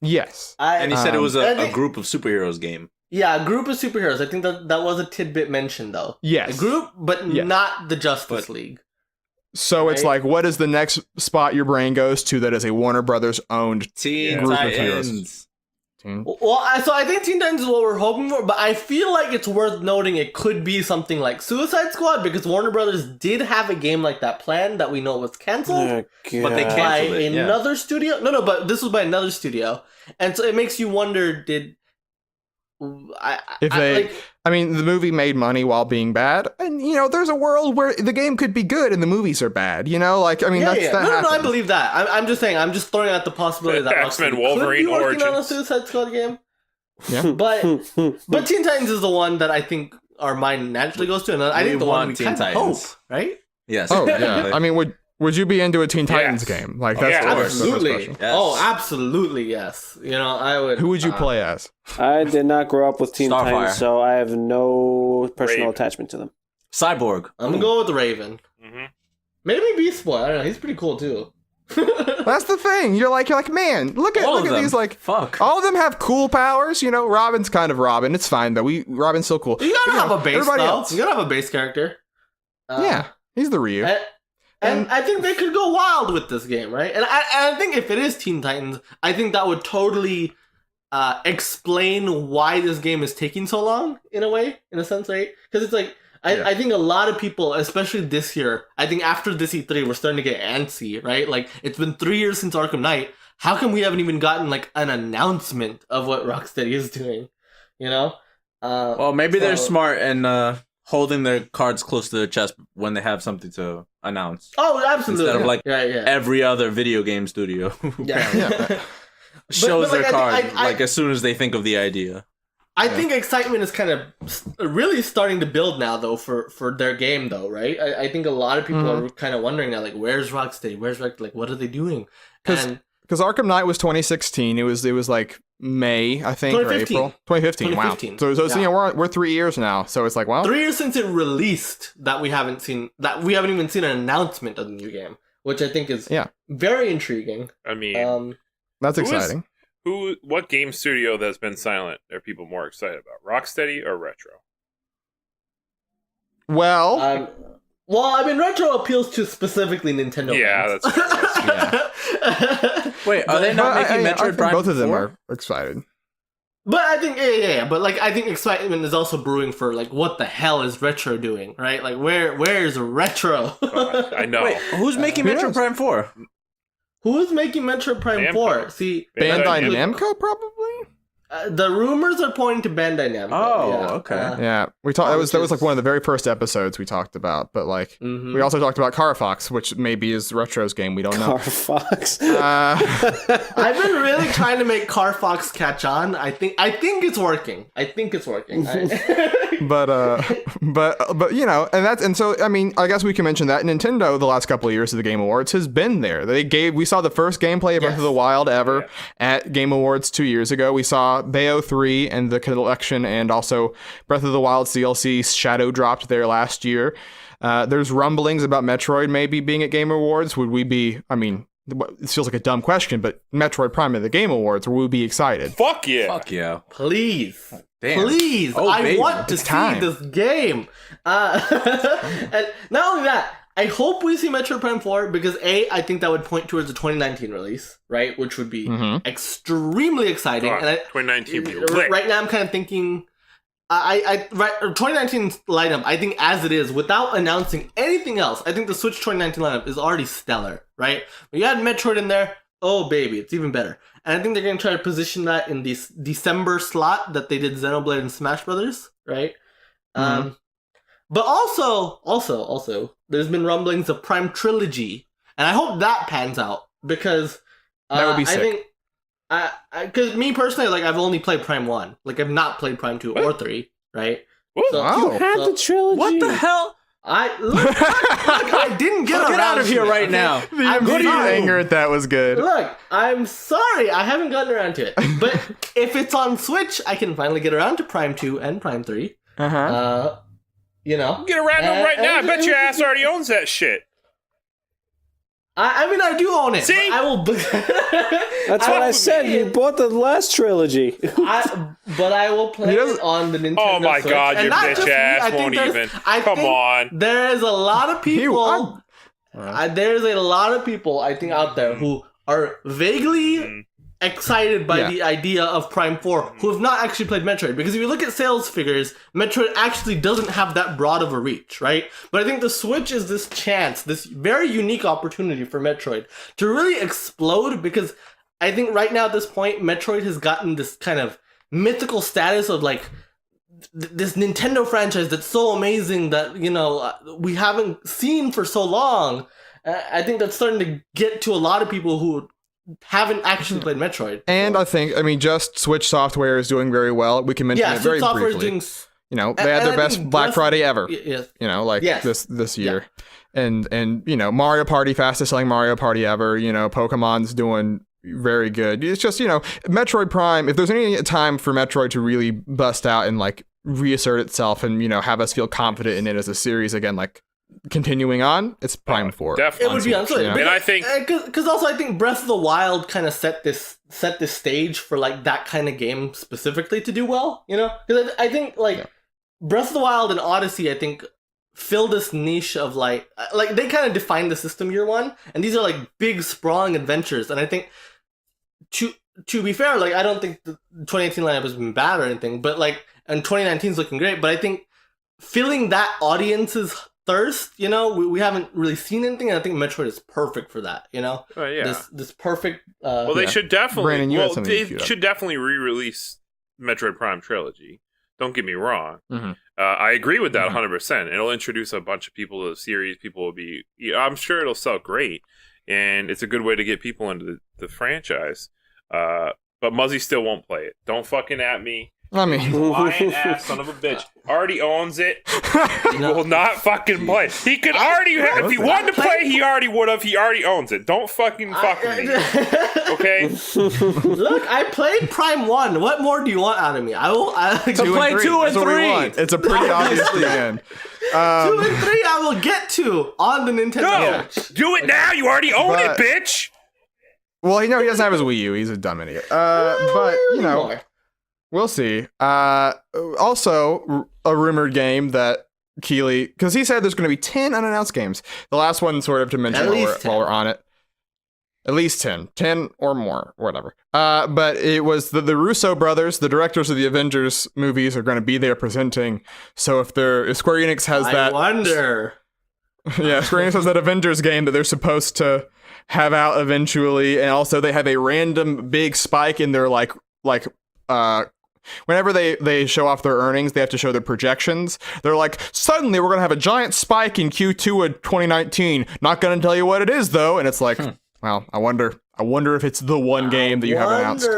Speaker 1: Yes.
Speaker 2: And he said it was a group of superheroes game.
Speaker 4: Yeah, a group of superheroes. I think that was a tidbit mentioned, though.
Speaker 1: Yes.
Speaker 4: A group, but not the Justice League.
Speaker 1: So it's like, what is the next spot your brain goes to that is a Warner Brothers owned
Speaker 2: Teen
Speaker 1: group
Speaker 2: Titans.
Speaker 1: of heroes?
Speaker 4: Well, so I think Teen Titans is what we're hoping for, but I feel like it's worth noting it could be something like Suicide Squad, because Warner Brothers did have a game like that planned that we know was canceled.
Speaker 2: But they canceled it,
Speaker 4: another studio. No, but this was by another studio, and so it makes you wonder:
Speaker 1: I mean, the movie made money while being bad, and there's a world where the game could be good and the movies are bad. No,
Speaker 4: I believe that. I'm just saying. I'm just throwing out the possibility that
Speaker 5: X-Men Wolverine
Speaker 4: could be working on a
Speaker 5: Origins.
Speaker 4: Suicide Squad game.
Speaker 1: Yeah,
Speaker 4: but Teen Titans is the one that I think our mind naturally goes to, and I think the one we kind of hope, right?
Speaker 2: Yes.
Speaker 1: Oh yeah. I mean, would you be into a Teen Titans game? Like that's
Speaker 4: absolutely.
Speaker 1: Yes.
Speaker 4: Oh, absolutely, yes. I would.
Speaker 1: Who would you play as?
Speaker 3: I did not grow up with Teen
Speaker 2: Starfire.
Speaker 3: Titans, so I have no personal
Speaker 5: Raven.
Speaker 3: attachment to them.
Speaker 2: Cyborg.
Speaker 4: I'm gonna go with Raven.
Speaker 5: Mm-hmm.
Speaker 4: Maybe Beast Boy. I don't know. He's pretty cool too.
Speaker 1: That's the thing. You're like, man, look at these, like,
Speaker 2: fuck.
Speaker 1: All of them have cool powers. Robin's kind of Robin. It's fine though. Robin's still cool.
Speaker 4: You gotta have a base though.
Speaker 1: Else.
Speaker 4: You gotta have a base character.
Speaker 1: Yeah, he's the Ryu.
Speaker 4: And I think they could go wild with this game, right? And I think if it is Teen Titans, I think that would totally explain why this game is taking so long, in a sense, right? Because it's like, I think a lot of people, especially this year, I think after this E3, we're starting to get antsy, right? Like, it's been 3 years since Arkham Knight. How come we haven't even gotten, like, an announcement of what Rocksteady is doing?
Speaker 2: Well, maybe they're smart and holding their cards close to their chest when they have something to announce.
Speaker 4: Oh, absolutely.
Speaker 2: Instead of like
Speaker 4: yeah.
Speaker 2: every other video game studio who shows
Speaker 4: but, like,
Speaker 2: their card
Speaker 4: I
Speaker 2: as soon as they think of the idea.
Speaker 4: I think excitement is kind of really starting to build now, though, for their game, though, right? I think a lot of people are kind of wondering now, like, where's Rocksteady? Like, what are they doing?
Speaker 1: Because Arkham Knight was 2016. It was like May, I think, or April. 2015. Wow. So we're 3 years now. So it's like, wow.
Speaker 4: 3 years since it released that we haven't even seen an announcement of the new game. which I think is
Speaker 1: Yeah.
Speaker 4: very intriguing.
Speaker 5: I mean,
Speaker 1: That's
Speaker 5: Who is-
Speaker 1: exciting.
Speaker 5: what game studio that's been silent are people more excited about? Rocksteady or Retro?
Speaker 1: Well,
Speaker 4: Well, I mean, retro appeals to specifically Nintendo.
Speaker 5: Yeah,
Speaker 4: fans.
Speaker 2: Wait, are they not
Speaker 1: but
Speaker 2: making
Speaker 1: I
Speaker 2: Metroid
Speaker 1: think
Speaker 2: Prime
Speaker 1: both of them
Speaker 2: 4?
Speaker 1: are excited.
Speaker 4: But I think, yeah. But like, I think excitement is also brewing for like, what the hell is retro doing, right? Like, where's retro?
Speaker 5: I know.
Speaker 2: Wait, who's making
Speaker 1: Who
Speaker 2: Metroid
Speaker 1: knows?
Speaker 2: Prime 4?
Speaker 4: Who's making Metroid Prime
Speaker 5: Namco.
Speaker 4: 4? See,
Speaker 1: Bandai
Speaker 5: Namco.
Speaker 1: Namco, probably.
Speaker 4: The rumors are pointing to Bandai Namco.
Speaker 2: Oh,
Speaker 4: yeah.
Speaker 2: okay.
Speaker 1: Yeah, we talked.
Speaker 4: which
Speaker 1: That was like
Speaker 4: is-
Speaker 1: one of the very first episodes we talked about. But like,
Speaker 4: Mhm.
Speaker 1: we also talked about Car Fox, which maybe is Retro's game. We don't know.
Speaker 3: Car Fox.
Speaker 4: I've been really trying to make Car Fox catch on. I think it's working.
Speaker 1: But you know, and so I mean, I guess we can mention that Nintendo the last couple of years of the Game Awards has been there. We saw the first gameplay of Breath of the Wild ever at Game Awards 2 years ago. We saw Bayo 3 and the collection, and also Breath of the Wild's DLC Shadow dropped there last year. There's rumblings about Metroid maybe being at Game Awards. Would we be? I mean, it feels like a dumb question, but Metroid Prime at the Game Awards, would we be excited?
Speaker 5: Fuck yeah.
Speaker 2: Fuck yeah.
Speaker 4: Please.
Speaker 2: Damn.
Speaker 4: Please,
Speaker 2: Oh,
Speaker 4: I
Speaker 2: baby.
Speaker 4: want to
Speaker 1: It's
Speaker 4: see
Speaker 1: time.
Speaker 4: this game. And not only that, I hope we see Metroid Prime 4 because I think that would point towards the 2019 release, right? Which would be
Speaker 1: Mhm.
Speaker 4: extremely exciting.
Speaker 5: God,
Speaker 4: And
Speaker 5: 2019 be lit.
Speaker 4: right now, I'm kind of thinking, 2019 lineup. I think as it is, without announcing anything else, I think the Switch 2019 lineup is already stellar, right? When you add Metroid in there, oh baby, it's even better. And I think they're going to try to position that in this December slot that they did Xenoblade and Smash Brothers, right? But also, there's been rumblings of Prime Trilogy, and I hope that pans out because
Speaker 1: That would be
Speaker 4: I
Speaker 1: sick.
Speaker 4: think, because me personally, like I've only played Prime 1, like I've not played Prime 2 or 3, right?
Speaker 5: Woo.
Speaker 4: So,
Speaker 1: Wow.
Speaker 3: Had the trilogy.
Speaker 2: What the hell?
Speaker 4: look, I didn't get
Speaker 2: Get
Speaker 4: around
Speaker 2: out of
Speaker 4: to
Speaker 2: here
Speaker 4: it,
Speaker 2: right
Speaker 4: okay?
Speaker 2: now.
Speaker 4: I'm
Speaker 1: Immediate
Speaker 4: sorry.
Speaker 1: anger at that was good.
Speaker 4: Look, I'm sorry, I haven't gotten around to it. But if it's on Switch, I can finally get around to Prime 2 and Prime 3.
Speaker 1: Uh-huh.
Speaker 4: You know?
Speaker 5: Get around them right now. I bet your ass
Speaker 4: I
Speaker 5: already owns that shit.
Speaker 4: mean, I do own it.
Speaker 5: See?
Speaker 4: But I will.
Speaker 3: That's what I said. You bought the last trilogy.
Speaker 4: But I will play
Speaker 1: He doesn't-
Speaker 4: it on the Nintendo
Speaker 5: Oh my
Speaker 4: Switch.
Speaker 5: god,
Speaker 4: And
Speaker 5: your
Speaker 4: not just
Speaker 5: bitch
Speaker 4: me, I
Speaker 5: ass
Speaker 4: think
Speaker 5: won't
Speaker 4: there's-
Speaker 5: even.
Speaker 4: I
Speaker 5: Come
Speaker 4: think
Speaker 5: on.
Speaker 4: There is a lot of people.
Speaker 1: I'm-
Speaker 4: There's a lot of people I think out there who are vaguely excited by
Speaker 1: Yeah.
Speaker 4: the idea of Prime 4 who have not actually played Metroid. Because if you look at sales figures, Metroid actually doesn't have that broad of a reach, right? But I think the Switch is this chance, this very unique opportunity for Metroid to really explode, because I think right now at this point, Metroid has gotten this kind of mythical status of like this Nintendo franchise that's so amazing that, you know, we haven't seen for so long. I think that's starting to get to a lot of people who haven't actually played Metroid.
Speaker 1: And I think, I mean, just Switch software is doing very well. We can mention
Speaker 4: Yeah,
Speaker 1: it very
Speaker 4: Switch software is
Speaker 1: briefly.
Speaker 4: doing.
Speaker 1: You know, they had
Speaker 4: and
Speaker 1: their
Speaker 4: I
Speaker 1: best
Speaker 4: think
Speaker 1: Black
Speaker 4: Breath-
Speaker 1: Friday ever.
Speaker 4: Yes.
Speaker 1: You know, like
Speaker 4: Yes.
Speaker 1: this year. And you know, Mario Party, fastest selling Mario Party ever. You know, Pokemon's doing very good. It's just, you know, Metroid Prime, if there's any time for Metroid to really bust out and like reassert itself and, you know, have us feel confident in it as a series again, like continuing on, it's Prime 4.
Speaker 5: Definitely.
Speaker 4: It would be on Switch.
Speaker 1: Yeah.
Speaker 5: And I think-
Speaker 4: because also I think Breath of the Wild kind of set this stage for like that kind of game specifically to do well. You know, because I think like Breath of the Wild and Odyssey, I think fill this niche of like they kind of define the system year one, and these are like big sprawling adventures. And I think to be fair, like I don't think the 2018 lineup has been bad or anything, but like and 2019 is looking great. But I think filling that audience's thirst, you know, we haven't really seen anything, and I think Metroid is perfect for that. You know,
Speaker 5: Oh, yeah.
Speaker 4: this perfect.
Speaker 5: Well, they should definitely.
Speaker 1: Brandon, you had
Speaker 5: well,
Speaker 1: something
Speaker 5: they
Speaker 1: queued up.
Speaker 5: should definitely re-release Metroid Prime trilogy. Don't get me wrong.
Speaker 1: Mhm.
Speaker 5: I agree with that 100%. It'll introduce a bunch of people to the series. People will be. I'm sure it'll sell great, and it's a good way to get people into the franchise. But Muzzy still won't play it. Don't fucking at me.
Speaker 1: I mean,
Speaker 5: Lying ass son of a bitch. Already owns it. He will not fucking play. He could already have, if he wanted to play, he already would have. He already owns it. Don't fucking fuck with me. Okay?
Speaker 4: Look, I played Prime 1. What more do you want out of me? I will
Speaker 3: play 2 and
Speaker 1: That's what we
Speaker 3: 3.
Speaker 1: want. It's a pretty obvious demand.
Speaker 4: 2 and 3 I will get to on the Nintendo
Speaker 5: No!
Speaker 4: Switch.
Speaker 5: Do it now! You already own it,
Speaker 1: But-
Speaker 5: bitch!
Speaker 1: Well, he doesn't have his Wii U. He's a dumb idiot. But we'll see. Also, a rumored game that Keighley, because he said there's going to be 10 unannounced games. The last one, sort of to mention while we're on it. At least 10 or more, whatever. But it was the Russo brothers, the directors of the Avengers movies, are going to be there presenting. So if Square Enix has
Speaker 4: I
Speaker 1: that,
Speaker 4: wonder.
Speaker 1: yeah, Square Enix has that Avengers game that they're supposed to have out eventually, and also they have a random big spike in their whenever they show off their earnings, they have to show their projections. They're like, suddenly we're gonna have a giant spike in Q2 of 2019. Not gonna tell you what it is though, and it's like, well, I wonder if it's the one game that you haven't announced.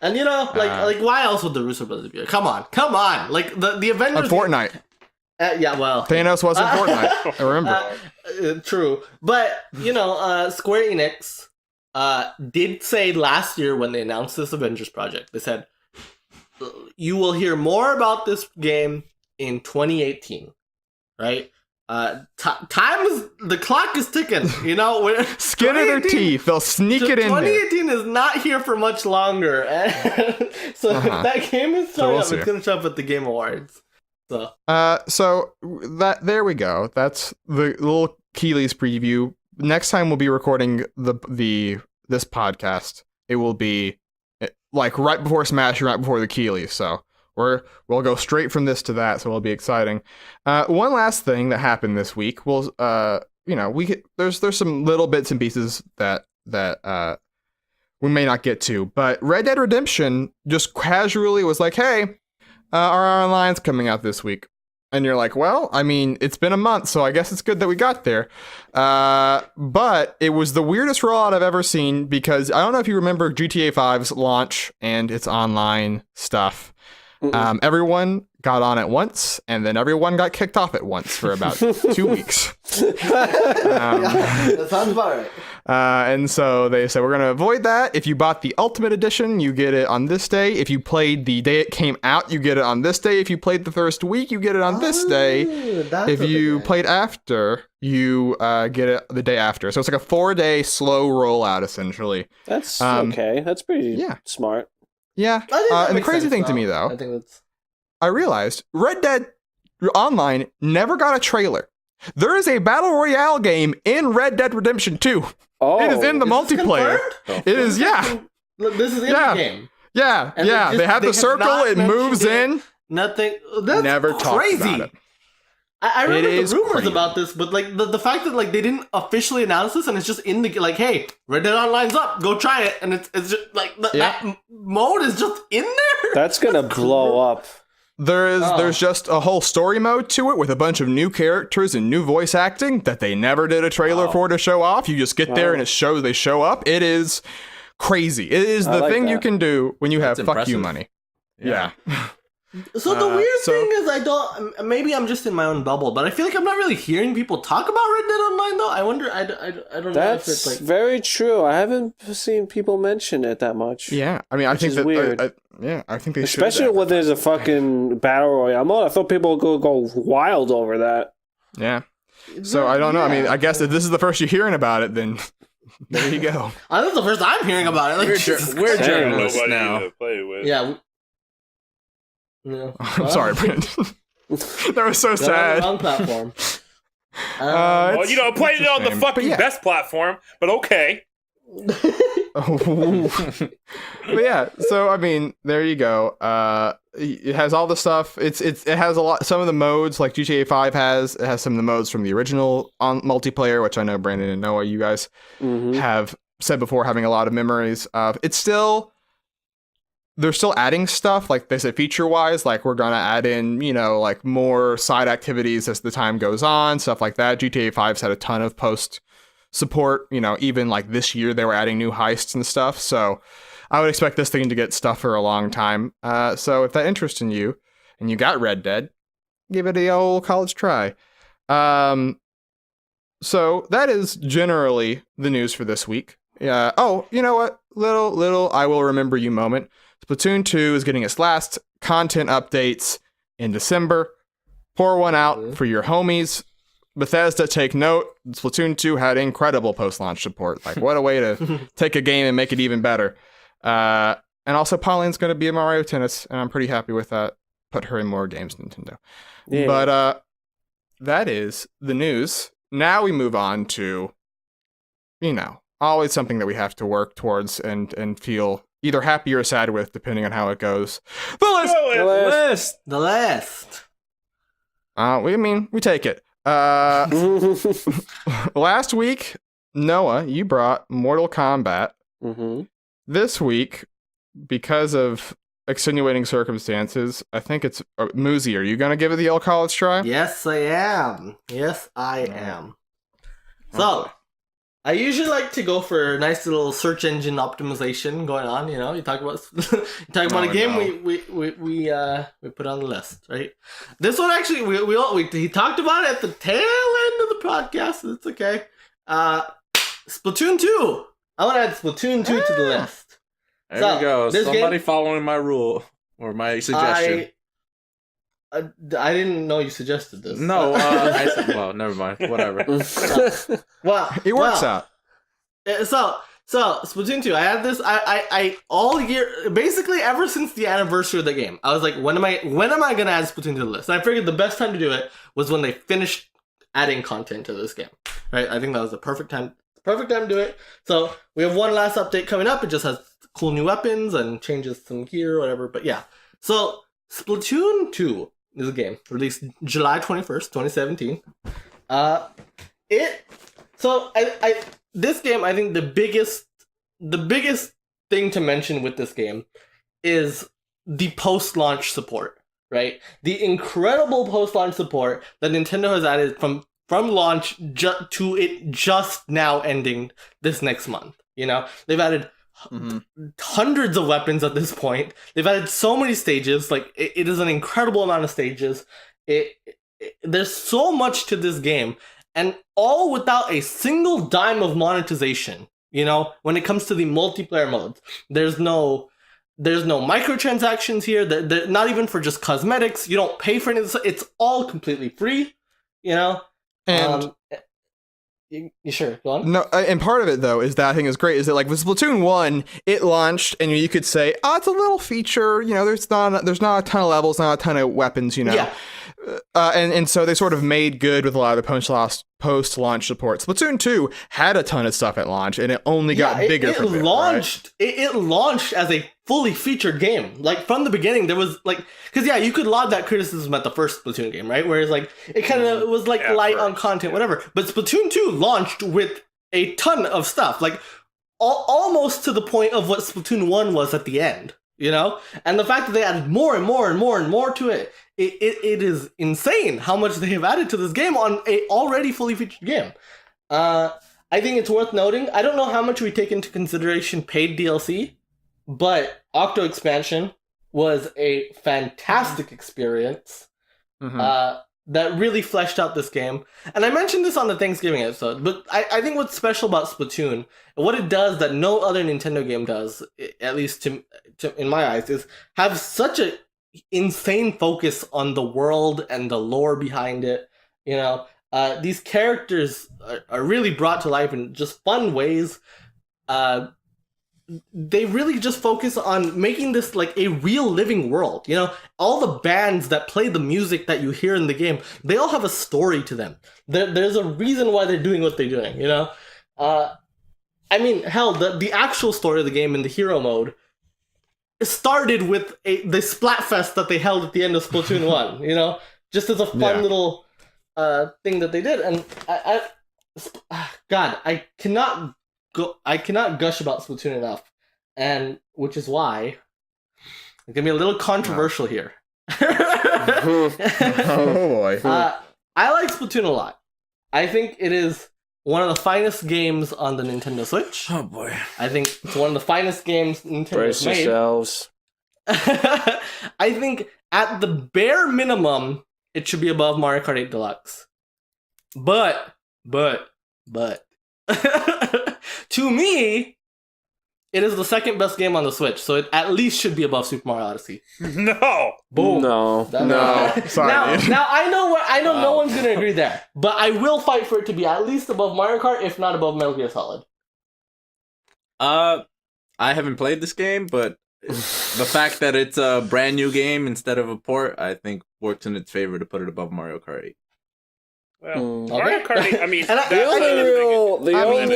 Speaker 4: And like why else would the Russo brothers be here? Come on. Like the Avengers.
Speaker 1: Fortnite.
Speaker 4: Yeah, well,
Speaker 1: Thanos wasn't Fortnite. I remember.
Speaker 4: True, but Square Enix did say last year when they announced this Avengers project, they said you will hear more about this game in 2018, right? The clock is ticking.
Speaker 1: Skin of their teeth. They'll sneak it in there.
Speaker 4: 2018 is not here for much longer, so if that game is showing up, it's gonna show up at the Game Awards.
Speaker 1: So there we go. That's the little Keighley's preview. Next time we'll be recording this podcast. It will be like right before Smash and right before the Keighley. So we'll go straight from this to that. So it'll be exciting. One last thing that happened this week was there's some little bits and pieces that we may not get to, but Red Dead Redemption just casually was like, hey, our online's coming out this week. And you're like, well, I mean, it's been a month, so I guess it's good that we got there. But it was the weirdest rollout I've ever seen, because I don't know if you remember GTA 5's launch and its online stuff. Everyone got on at once, and then everyone got kicked off at once for about 2 weeks.
Speaker 4: That sounds about right.
Speaker 1: And so they said, we're going to avoid that. If you bought the Ultimate Edition, you get it on this day. If you played the day it came out, you get it on this day. If you played the first week, you get it on this day. If you played after, you get it the day after. So it's like a 4-day slow rollout, essentially.
Speaker 3: That's okay. That's pretty smart.
Speaker 1: Yeah. And the crazy thing to me, though, I realized Red Dead Online never got a trailer. There is a Battle Royale game in Red Dead Redemption 2.
Speaker 3: Oh,
Speaker 1: it is in the multiplayer. It is,
Speaker 4: Look, this is in the game.
Speaker 1: Yeah, they have the circle, it moves in.
Speaker 4: Nothing. That's
Speaker 1: never
Speaker 4: crazy.
Speaker 1: Talked about it.
Speaker 4: I remember the rumors
Speaker 1: crazy
Speaker 4: about this, but like the fact that like they didn't officially announce this and it's just in the like, hey, Red Dead Online's up, go try it, and it's just like that mode is just in there.
Speaker 3: That's gonna blow up.
Speaker 1: There's just a whole story mode to it with a bunch of new characters and new voice acting that they never did a trailer for to show off. You just get there and they show up. It is crazy. It is the thing you can do when you have fuck you money. Yeah.
Speaker 4: So the weird thing is, maybe I'm just in my own bubble, but I feel like I'm not really hearing people talk about Red Dead Online though. I wonder, I don't know if it's like...
Speaker 3: That's very true. I haven't seen people mention it that much.
Speaker 1: Yeah, I mean, I think
Speaker 3: that weird.
Speaker 1: I think they should.
Speaker 3: Especially when there's a fucking battle royale mode. I thought people would go wild over that.
Speaker 1: Yeah. So I don't know. I mean, I guess if this is the first you're hearing about it, then there you go.
Speaker 4: This is the first I'm hearing about it. Like,
Speaker 2: We're journalists
Speaker 5: Nobody
Speaker 2: now.
Speaker 5: to play with.
Speaker 4: Yeah. No.
Speaker 1: I'm sorry, Brandon. That was so sad.
Speaker 4: Wrong platform.
Speaker 5: Well, played it on the fucking
Speaker 1: best
Speaker 5: platform, but okay.
Speaker 1: But yeah, so I mean, there you go. It has all the stuff. It has a lot. Some of the modes, like GTA 5 has. It has some of the modes from the original on multiplayer, which I know Brandon and Noah, you guys have said before, having a lot of memories of. It's still. They're still adding stuff, like they said, feature-wise, like we're gonna add in, like more side activities as the time goes on, stuff like that. GTA 5's had a ton of post support, even like this year they were adding new heists and stuff. So I would expect this thing to get stuff for a long time. So if that interests in you, and you got Red Dead, give it a old college try. So that is generally the news for this week. Oh, you know what? Little I will remember you moment. Splatoon 2 is getting its last content updates in December. Pour one out for your homies. Bethesda, take note. Splatoon 2 had incredible post-launch support. Like, what a way to take a game and make it even better. And also, Pauline's going to be a Mario Tennis, and I'm pretty happy with that. Put her in more games, Nintendo. Yeah. But that is the news. Now we move on to, always something that we have to work towards and feel either happy or sad with, depending on how it goes. The list. We take it. Last week, Noah, you brought Mortal Kombat.
Speaker 3: Mm-hmm.
Speaker 1: This week, because of extenuating circumstances, I think it's Muzi. Are you going to give it the old college try?
Speaker 4: Yes, I am. So, I usually like to go for a nice little search engine optimization going on. You talk about a game we put on the list, right? This one actually he talked about it at the tail end of the podcast. It's okay. Splatoon 2. I want to add Splatoon 2 to the list.
Speaker 2: There we go. Somebody following my rule or my suggestion.
Speaker 4: I didn't know you suggested this.
Speaker 2: No, I said, well, never mind. Whatever.
Speaker 4: Well,
Speaker 1: it works out.
Speaker 4: So Splatoon 2. I had this. I all year, basically ever since the anniversary of the game. I was like, when am I gonna add Splatoon to the list? And I figured the best time to do it was when they finished adding content to this game. Right? I think that was the perfect time. Perfect time to do it. So we have one last update coming up. It just has cool new weapons and changes some gear or whatever. But yeah. So Splatoon 2 is a game released July 21st, 2017. This game, I think the biggest thing to mention with this game is the post-launch support, right? The incredible post-launch support that Nintendo has added from launch to it just now ending this next month. They've added hundreds of weapons at this point. They've added so many stages. Like it is an incredible amount of stages. There's so much to this game, and all without a single dime of monetization. When it comes to the multiplayer modes, there's no microtransactions here. They're not even for just cosmetics. You don't pay for anything. It's all completely free.
Speaker 1: And
Speaker 4: you sure? Go on.
Speaker 1: No, and part of it though is that I think is great is that like with Splatoon 1, it launched and you could say, oh, it's a little feature. There's not a ton of levels, not a ton of weapons. Yeah. And so they sort of made good with a lot of the post-launch support. Splatoon 2 had a ton of stuff at launch, and it only got bigger from it.
Speaker 4: It launched as a fully featured game. Like, from the beginning, there was, like... Because, you could laud that criticism at the first Splatoon game, right? Whereas, like, it kind of was, like, light on content, whatever. But Splatoon 2 launched with a ton of stuff. Like, almost to the point of what Splatoon 1 was at the end, And the fact that they added more and more and more and more to it, it is insane how much they have added to this game on a already fully featured game. I think it's worth noting. I don't know how much we take into consideration paid DLC, but Octo Expansion was a fantastic experience that really fleshed out this game. And I mentioned this on the Thanksgiving episode, but I think what's special about Splatoon, what it does that no other Nintendo game does, at least to in my eyes, is have such a insane focus on the world and the lore behind it. These characters are really brought to life in just fun ways. They really just focus on making this like a real living world. All the bands that play the music that you hear in the game, they all have a story to them. There's a reason why they're doing what they're doing. Hell, the actual story of the game in the hero mode started with the Splatfest that they held at the end of Splatoon 1, just as a fun little thing that they did. And I cannot gush about Splatoon enough, and which is why it's gonna be a little controversial here.
Speaker 1: Oh boy.
Speaker 4: I like Splatoon a lot. I think it is one of the finest games on the Nintendo Switch.
Speaker 2: Oh boy.
Speaker 4: I think it's one of the finest games Nintendo's
Speaker 3: Brace
Speaker 4: made.
Speaker 3: yourselves.
Speaker 4: I think at the bare minimum, it should be above Mario Kart 8 Deluxe. But, to me, it is the second best game on the Switch, so it at least should be above Super Mario Odyssey.
Speaker 5: No.
Speaker 4: Boom.
Speaker 3: No.
Speaker 1: Sorry.
Speaker 4: Now I know no one's gonna agree there, but I will fight for it to be at least above Mario Kart, if not above Metal Gear Solid.
Speaker 2: I haven't played this game, but the fact that it's a brand new game instead of a port, I think works in its favor to put it above Mario Kart 8.
Speaker 5: Well, Mario Kart 8, I mean,
Speaker 4: And
Speaker 5: that's
Speaker 3: The only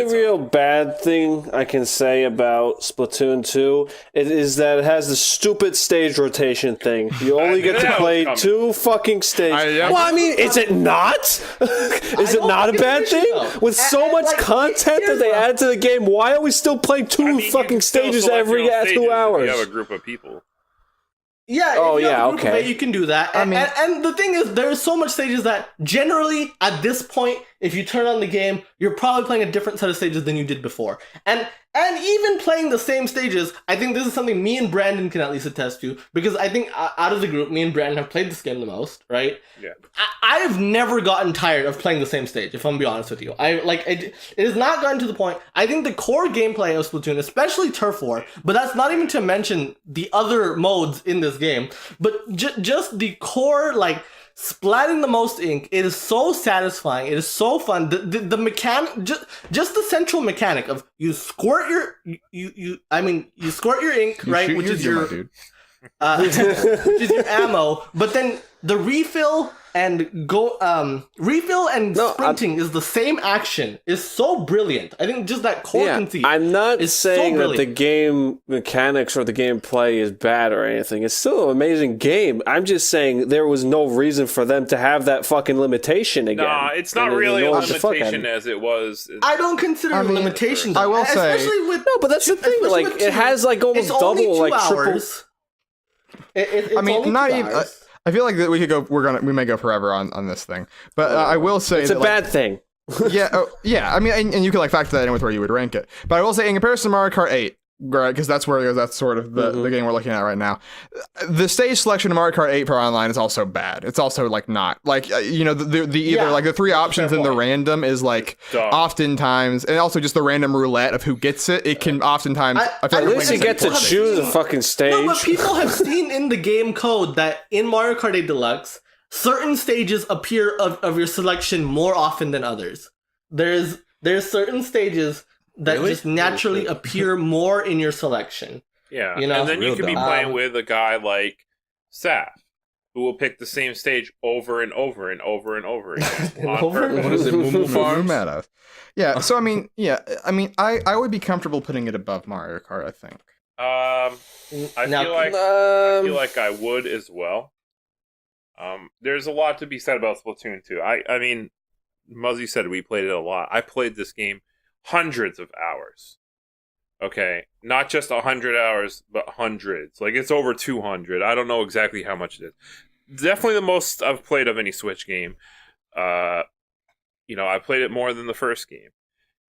Speaker 5: it's-
Speaker 3: real bad thing I can say about Splatoon 2 is that it has the stupid stage rotation thing. You only get to play 2 fucking stages.
Speaker 1: yeah.
Speaker 3: Well, I mean, is it not? Is it
Speaker 4: don't
Speaker 3: not a
Speaker 4: think
Speaker 3: bad
Speaker 4: it's an
Speaker 3: thing?
Speaker 4: issue, though.
Speaker 3: With so
Speaker 4: And,
Speaker 3: much
Speaker 4: like,
Speaker 3: content that
Speaker 4: here's
Speaker 3: they
Speaker 4: what-
Speaker 3: add to the game, why are we still playing 2
Speaker 5: I mean, you
Speaker 3: fucking
Speaker 5: can still
Speaker 3: stages
Speaker 5: select
Speaker 3: every
Speaker 5: your own stages
Speaker 3: 2
Speaker 5: if
Speaker 3: hours?
Speaker 5: You have a group of people.
Speaker 4: Yeah,
Speaker 3: Oh,
Speaker 4: if you have
Speaker 3: yeah,
Speaker 4: a group of
Speaker 3: okay.
Speaker 4: 8, you can do that. And the thing is, there's so much stages that generally, at this point, if you turn on the game, you're probably playing a different set of stages than you did before. And even playing the same stages, I think this is something me and Brandon can at least attest to, because I think out of the group, me and Brandon have played this game the most, right?
Speaker 5: Yeah.
Speaker 4: I've never gotten tired of playing the same stage, if I'm gonna be honest with you. It has not gotten to the point. I think the core gameplay of Splatoon, especially Turf War, but that's not even to mention the other modes in this game, but just the core, like, splatting the most ink, it is so satisfying. It is so fun. The mechanic, just the central mechanic of you squirt your you squirt your ink, right, which is your
Speaker 1: dude.
Speaker 4: which is your ammo, but then the refill and sprinting is the same action. Is so brilliant. I think just that core conceit.
Speaker 3: I'm not
Speaker 4: is so
Speaker 3: saying that the
Speaker 4: brilliant.
Speaker 3: game mechanics or the gameplay is bad or anything. It's still an amazing game. I'm just saying there was no reason for them to have that fucking limitation again.
Speaker 5: Nah, it's not
Speaker 3: And it
Speaker 5: really a
Speaker 3: annoys the fuck out of
Speaker 5: limitation
Speaker 3: me.
Speaker 5: as it was.
Speaker 4: I don't consider it a limitation.
Speaker 1: I will say-
Speaker 4: especially with
Speaker 3: No, but that's the thing.
Speaker 4: especially
Speaker 3: Like,
Speaker 4: with
Speaker 3: it has like almost
Speaker 4: it's only
Speaker 3: double,
Speaker 4: 2
Speaker 3: like triple.
Speaker 4: hours. It's
Speaker 1: I mean,
Speaker 4: only
Speaker 1: not
Speaker 4: 2
Speaker 1: even.
Speaker 4: hours.
Speaker 1: I feel like that we could go. We may go forever on this thing, but I will say
Speaker 3: It's
Speaker 1: that,
Speaker 3: a
Speaker 1: like,
Speaker 3: bad thing.
Speaker 1: yeah. I mean, and you could like factor that in with where you would rank it. But I will say, in comparison to Mario Kart 8, right? Because that's sort of the game we're looking at right now. The stage selection of Mario Kart 8 Pro Online is also bad. It's also like not like the either
Speaker 4: Yeah,
Speaker 1: like the 3 options in the
Speaker 4: point.
Speaker 1: random is like
Speaker 5: Dumb.
Speaker 1: oftentimes, and also just the random roulette of who gets it. It can oftentimes. I feel
Speaker 4: I
Speaker 1: like
Speaker 3: At
Speaker 1: it
Speaker 3: least you
Speaker 1: wins
Speaker 3: get to
Speaker 1: important
Speaker 3: choose a
Speaker 1: stages.
Speaker 3: fucking stage.
Speaker 4: No, but people have seen in the game code that in Mario Kart 8 Deluxe, certain stages appear of your selection more often than others. There's certain stages that
Speaker 2: Really?
Speaker 4: just naturally appear more in your selection.
Speaker 5: Yeah,
Speaker 4: You know?
Speaker 5: and then you
Speaker 2: Real
Speaker 5: could be
Speaker 2: dumb.
Speaker 5: playing with a guy like Saf, who will pick the same stage over and over and over and over again on
Speaker 4: Over and
Speaker 5: purpose.
Speaker 2: What is it, Moo Moo
Speaker 1: Moo
Speaker 2: Farms?
Speaker 1: Meadows. Yeah, so I mean, I would be comfortable putting it above Mario Kart, I think.
Speaker 5: I
Speaker 4: Now-
Speaker 5: feel like I would as well. There's a lot to be said about Splatoon 2. I mean, Muzzy said we played it a lot. I played this game hundreds of hours. Okay, not just 100 hours, but hundreds. Like, it's over 200. I don't know exactly how much it is. Definitely the most I've played of any Switch game. I played it more than the first game.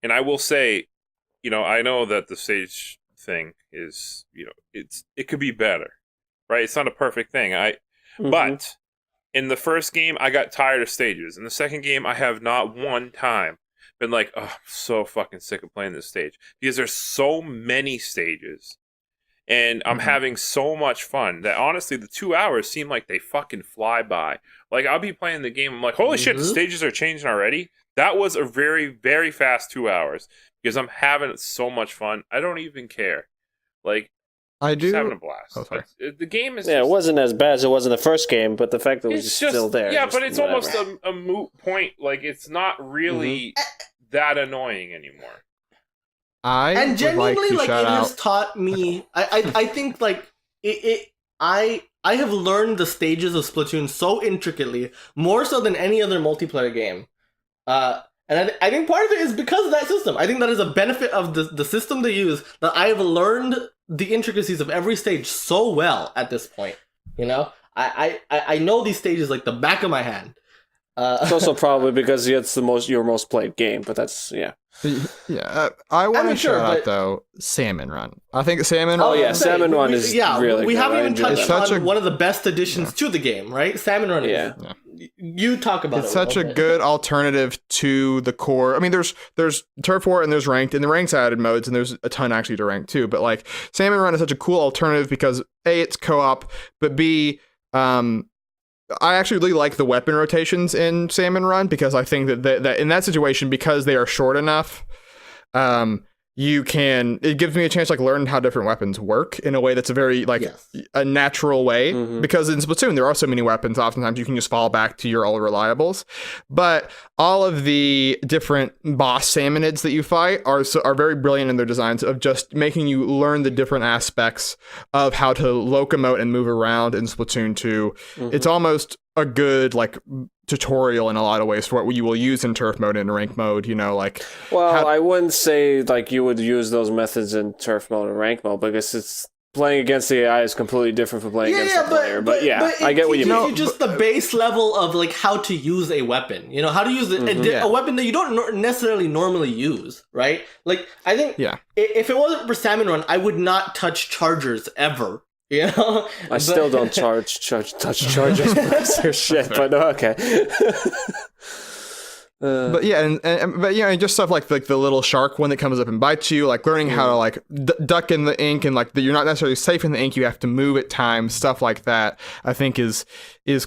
Speaker 5: And I will say, I know that the stage thing is, it could be better, right? It's not a perfect thing. But in the first game, I got tired of stages. In the second game, I have not one time been like, oh, I'm so fucking sick of playing this stage. Because there's so many stages. And I'm having so much fun that honestly, the 2 hours seem like they fucking fly by. Like, I'll be playing the game, I'm like, holy shit, the stages are changing already? That was a very, very fast 2 hours. Because I'm having so much fun. I don't even care. Like,
Speaker 1: I do.
Speaker 5: just having a blast.
Speaker 1: Oh, sorry.
Speaker 5: The game is
Speaker 3: Yeah, it
Speaker 5: just-
Speaker 3: wasn't as bad as it was in the first game, but the fact that it was
Speaker 5: it's
Speaker 3: just still there.
Speaker 5: Yeah,
Speaker 3: just
Speaker 5: but it's
Speaker 3: whatever.
Speaker 5: almost a moot point. Like, it's not really that annoying anymore.
Speaker 1: I
Speaker 4: And
Speaker 1: would
Speaker 4: genuinely,
Speaker 1: to
Speaker 4: like,
Speaker 1: shout
Speaker 4: it
Speaker 1: out.
Speaker 4: has taught me. I think like I have learned the stages of Splatoon so intricately, more so than any other multiplayer game. And I think part of it is because of that system. I think that is a benefit of the system they use, that I have learned the intricacies of every stage so well at this point. I know these stages like the back of my hand.
Speaker 3: It's also probably because it's your most played game, but that's
Speaker 1: Yeah, I want to
Speaker 4: mean, sure,
Speaker 1: shout out
Speaker 4: but-
Speaker 1: though Salmon Run. I think Salmon.
Speaker 3: Oh,
Speaker 1: Run.
Speaker 3: yeah, Salmon Run is really
Speaker 4: we
Speaker 3: good.
Speaker 4: haven't
Speaker 3: I
Speaker 4: even
Speaker 3: enjoy
Speaker 4: touched
Speaker 1: that. Such
Speaker 4: on
Speaker 1: a-
Speaker 4: one of the best additions to the game, right? Salmon Run.
Speaker 3: Yeah.
Speaker 4: You talk about
Speaker 1: It's
Speaker 4: it.
Speaker 1: such a
Speaker 4: little bit.
Speaker 1: good alternative to the core. I mean, there's Turf War and there's Ranked, and the Ranked's added modes, and there's a ton actually to Ranked too. But like Salmon Run is such a cool alternative because A, it's co-op, but B, I actually really like the weapon rotations in Salmon Run because I think that in that situation, because they are short enough, it gives me a chance to like learn how different weapons work in a way that's a very like
Speaker 4: Yes.
Speaker 1: a natural way.
Speaker 3: Mhm.
Speaker 1: Because in Splatoon there are so many weapons, oftentimes you can just fall back to your old reliables. But all of the different boss salmonids that you fight are very brilliant in their designs of just making you learn the different aspects of how to locomote and move around in Splatoon 2. It's almost a good like tutorial in a lot of ways for what you will use in turf mode and rank mode, like
Speaker 3: Well, I wouldn't say like you would use those methods in turf mode and rank mode because it's playing against the AI is completely different from playing against the player. But I get what you mean.
Speaker 4: It's just the base level of like how to use a weapon. How to use a weapon that you don't necessarily normally use, right? Like I think if it wasn't for Salmon Run, I would not touch chargers ever.
Speaker 3: I still don't touch charges because they're shit, but okay.
Speaker 1: But yeah, and just stuff like the little shark one that comes up and bites you, like learning how to like duck in the ink, and like you're not necessarily safe in the ink, you have to move at times, stuff like that. I think is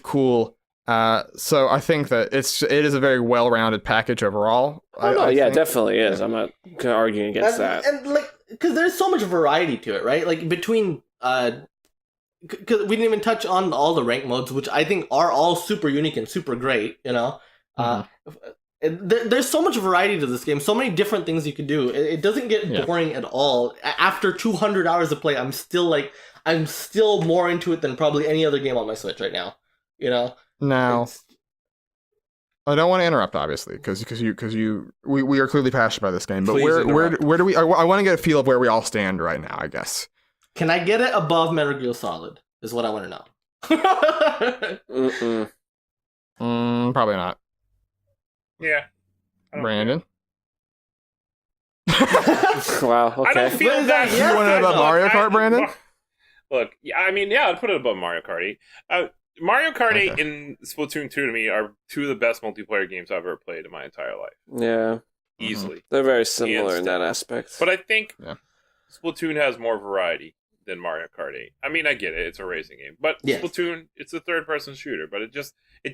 Speaker 1: cool. So I think that it is a very well-rounded package overall. I think.
Speaker 3: Definitely is. I'm not arguing against that.
Speaker 4: And like, because there's so much variety to it, right? Like between because we didn't even touch on all the rank modes, which I think are all super unique and super great. There's so much variety to this game, so many different things you can do. It doesn't get boring at all. After 200 hours of play, I'm still more into it than probably any other game on my Switch right now.
Speaker 1: Now, I don't want to interrupt, obviously, because we are clearly passionate about this game. But where do we? I want to get a feel of where we all stand right now, I guess.
Speaker 4: Can I get it above Metal Gear Solid? Is what I want to know.
Speaker 1: Probably not.
Speaker 5: Yeah.
Speaker 1: Brandon?
Speaker 3: Wow, okay.
Speaker 5: I don't feel that.
Speaker 1: You want it above Mario Kart, Brandon?
Speaker 5: Look, I'd put it above Mario Kart 8. Mario Kart 8 and Splatoon 2 to me are two of the best multiplayer games I've ever played in my entire life.
Speaker 3: Yeah.
Speaker 5: Easily.
Speaker 3: They're very similar in that aspect.
Speaker 5: But I think Splatoon has more variety than Mario Kart 8. I mean, I get it. It's a racing game. But Splatoon, it's a third-person shooter. But it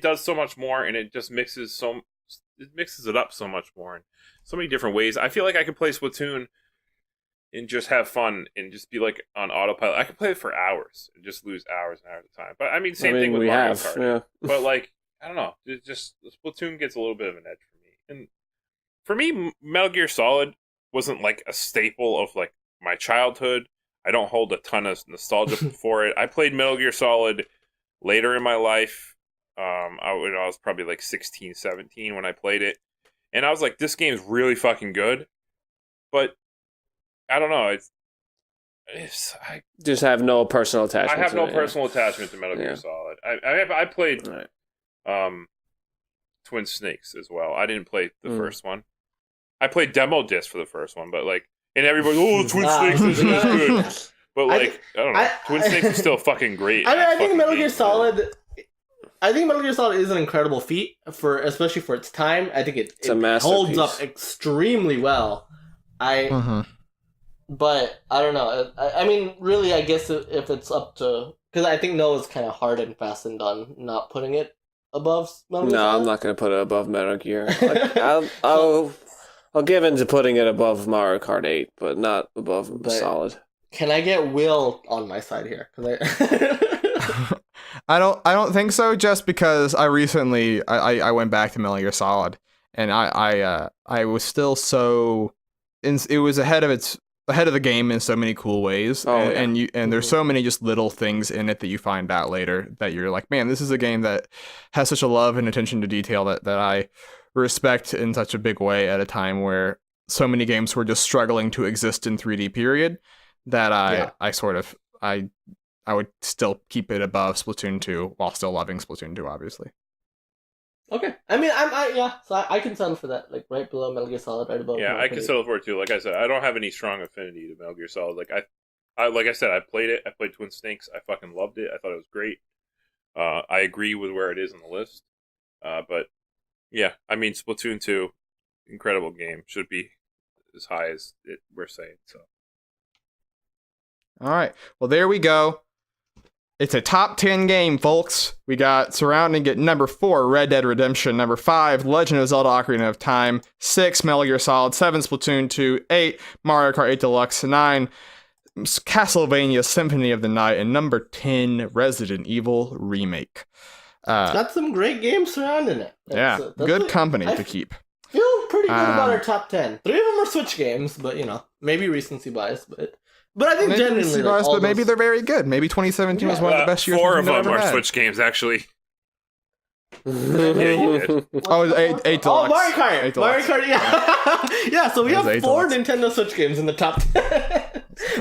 Speaker 5: does so much more, and it just mixes it up so much more in so many different ways. I feel like I could play Splatoon and just have fun and just be like on autopilot. I could play it for hours and just lose hours and hours of time. But I mean, same thing with Mario Kart.
Speaker 3: Yeah.
Speaker 5: But like, I don't know. It just Splatoon gets a little bit of an edge for me. And for me, Metal Gear Solid wasn't like a staple of like my childhood. I don't hold a ton of nostalgia for it. I played Metal Gear Solid later in my life. I was probably like 16, 17 when I played it. And I was like, this game's really fucking good. But I don't know. I
Speaker 3: just have no personal attachment.
Speaker 5: I have no personal attachment to Metal Gear Solid. I played Twin Snakes as well. I didn't play the first one. I played demo disc for the first one, but like, and everybody, Twin Snakes is good. But like, I don't know. Twin Snakes is still fucking great.
Speaker 4: I think Metal Gear Solid. I think Metal Gear Solid is an incredible feat especially for its time. I think it holds up extremely well. But I don't know. I mean, really, I guess if it's up to, because I think Noah's kind of hard and fast and done not putting it above Metal Gear.
Speaker 3: No, I'm not going to put it above Metal Gear. I'll give in to putting it above Mario Kart 8, but not above Solid.
Speaker 4: Can I get Will on my side here?
Speaker 1: I don't think so. Just because I recently I went back to Metal Gear Solid, and I was still so, it was ahead of the game in so many cool ways, and there's so many just little things in it that you find out later that you're like, man, this is a game that has such a love and attention to detail that I respect in such a big way at a time where so many games were just struggling to exist in 3D period, that I would still keep it above Splatoon 2 while still loving Splatoon 2, obviously.
Speaker 4: Okay. I mean, so I can settle for that. Like right below Metal Gear Solid, right above.
Speaker 5: Yeah, I can settle for it too. Like I said, I don't have any strong affinity to Metal Gear Solid. Like I said, I played it. I played Twin Snakes. I fucking loved it. I thought it was great. I agree with where it is on the list. But yeah, I mean, Splatoon 2, incredible game, should be as high as we're saying. So.
Speaker 1: All right. Well, there we go. It's a top 10 game, folks. We got surrounding at number 4, Red Dead Redemption. Number 5, Legend of Zelda Ocarina of Time. 6, Metal Gear Solid. 7, Splatoon 2. 8, Mario Kart 8 Deluxe. 9, Castlevania Symphony of the Night. And number 10, Resident Evil Remake.
Speaker 4: Got some great games surrounding it.
Speaker 1: That's good company to keep.
Speaker 4: Feel pretty good about our top 10. 3 of them are Switch games, but maybe recency bias, but I think
Speaker 1: maybe
Speaker 4: genuinely,
Speaker 1: but maybe they're very good. Maybe 2017 was one of the best years.
Speaker 5: 4 of them
Speaker 1: ever
Speaker 5: are
Speaker 1: had.
Speaker 5: Switch games, actually.
Speaker 3: Yeah,
Speaker 5: you did.
Speaker 1: Oh, it was 8 Deluxe.
Speaker 4: Oh, Mario Kart.
Speaker 1: 8
Speaker 4: Mario
Speaker 1: Deluxe.
Speaker 4: Kart, yeah. Yeah, so we
Speaker 1: It was
Speaker 4: have
Speaker 1: 8
Speaker 4: 4
Speaker 1: Deluxe.
Speaker 4: Nintendo Switch games in the top 10.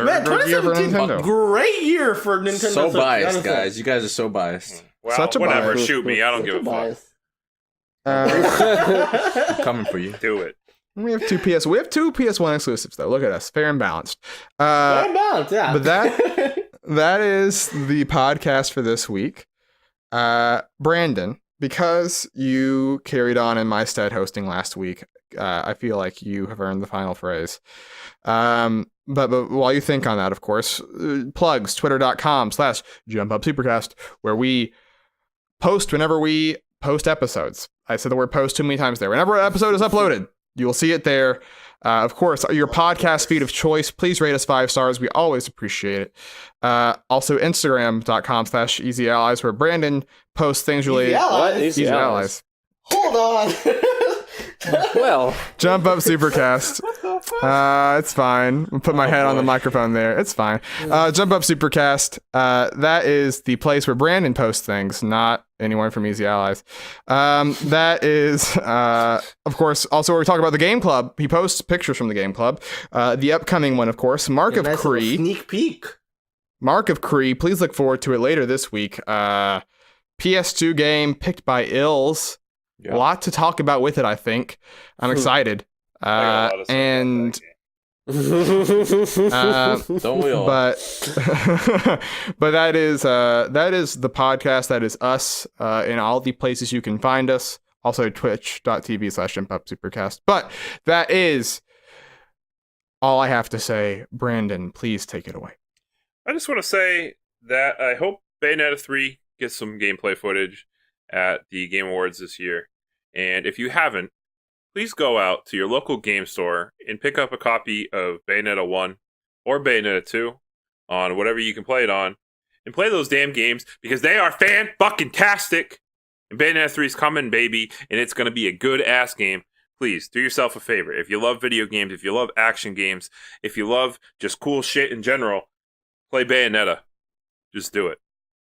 Speaker 4: Man,
Speaker 1: Good year for
Speaker 4: 2017,
Speaker 1: Nintendo.
Speaker 4: great year for Nintendo
Speaker 2: So
Speaker 4: Switch.
Speaker 2: biased,
Speaker 4: honestly.
Speaker 2: guys. You guys are so biased.
Speaker 5: Well,
Speaker 1: Such a
Speaker 5: whatever.
Speaker 1: bias.
Speaker 5: Shoot me. I don't give a fuck.
Speaker 4: Bias.
Speaker 2: I'm coming for you.
Speaker 5: Do it.
Speaker 1: We have two PS1 exclusives though. Look at us, fair and balanced.
Speaker 4: Fair and balanced, yeah.
Speaker 1: But that is the podcast for this week. Brandon, because you carried on in my stead hosting last week, I feel like you have earned the final phrase. But while you think on that, of course, plugs, twitter.com/jumpupsupercast, where we post whenever we post episodes. I said the word post too many times there. Whenever an episode is uploaded, you will see it there. Of course, your podcast feed of choice. Please rate us 5 stars. We always appreciate it. Also, Instagram.com/easyallies, where Brandon posts things related.
Speaker 4: Easy Allies?
Speaker 3: What?
Speaker 1: Easy Allies.
Speaker 4: Hold on.
Speaker 3: Well,
Speaker 1: Jump Up Supercast. It's fine. I'll put my head on the microphone there. It's fine. Jump Up Supercast. That is the place where Brandon posts things, not anyone from Easy Allies. That is, of course, also where we talk about the Game Club. He posts pictures from the Game Club. The upcoming one, of course, Mark of
Speaker 4: Nice little
Speaker 1: Cree.
Speaker 4: sneak peek.
Speaker 1: Mark of Cree. Please look forward to it later this week. PS2 game picked by Ills.
Speaker 2: Yeah.
Speaker 1: A lot to talk about with it, I think. I'm excited.
Speaker 5: I got a lot of stuff
Speaker 1: And
Speaker 5: about that
Speaker 2: Don't we all?
Speaker 1: but that is the podcast. That is us in all the places you can find us. Also twitch.tv/jumpupsupercast. But that is all I have to say. Brandon, please take it away.
Speaker 5: I just want to say that I hope Bayonetta 3 gets some gameplay footage at the Game Awards this year. And if you haven't, please go out to your local game store and pick up a copy of Bayonetta 1 or Bayonetta 2 on whatever you can play it on, and play those damn games because they are fan-fucking-tastic. And Bayonetta 3 is coming, baby, and it's going to be a good-ass game. Please, do yourself a favor. If you love video games, if you love action games, if you love just cool shit in general, play Bayonetta. Just do it.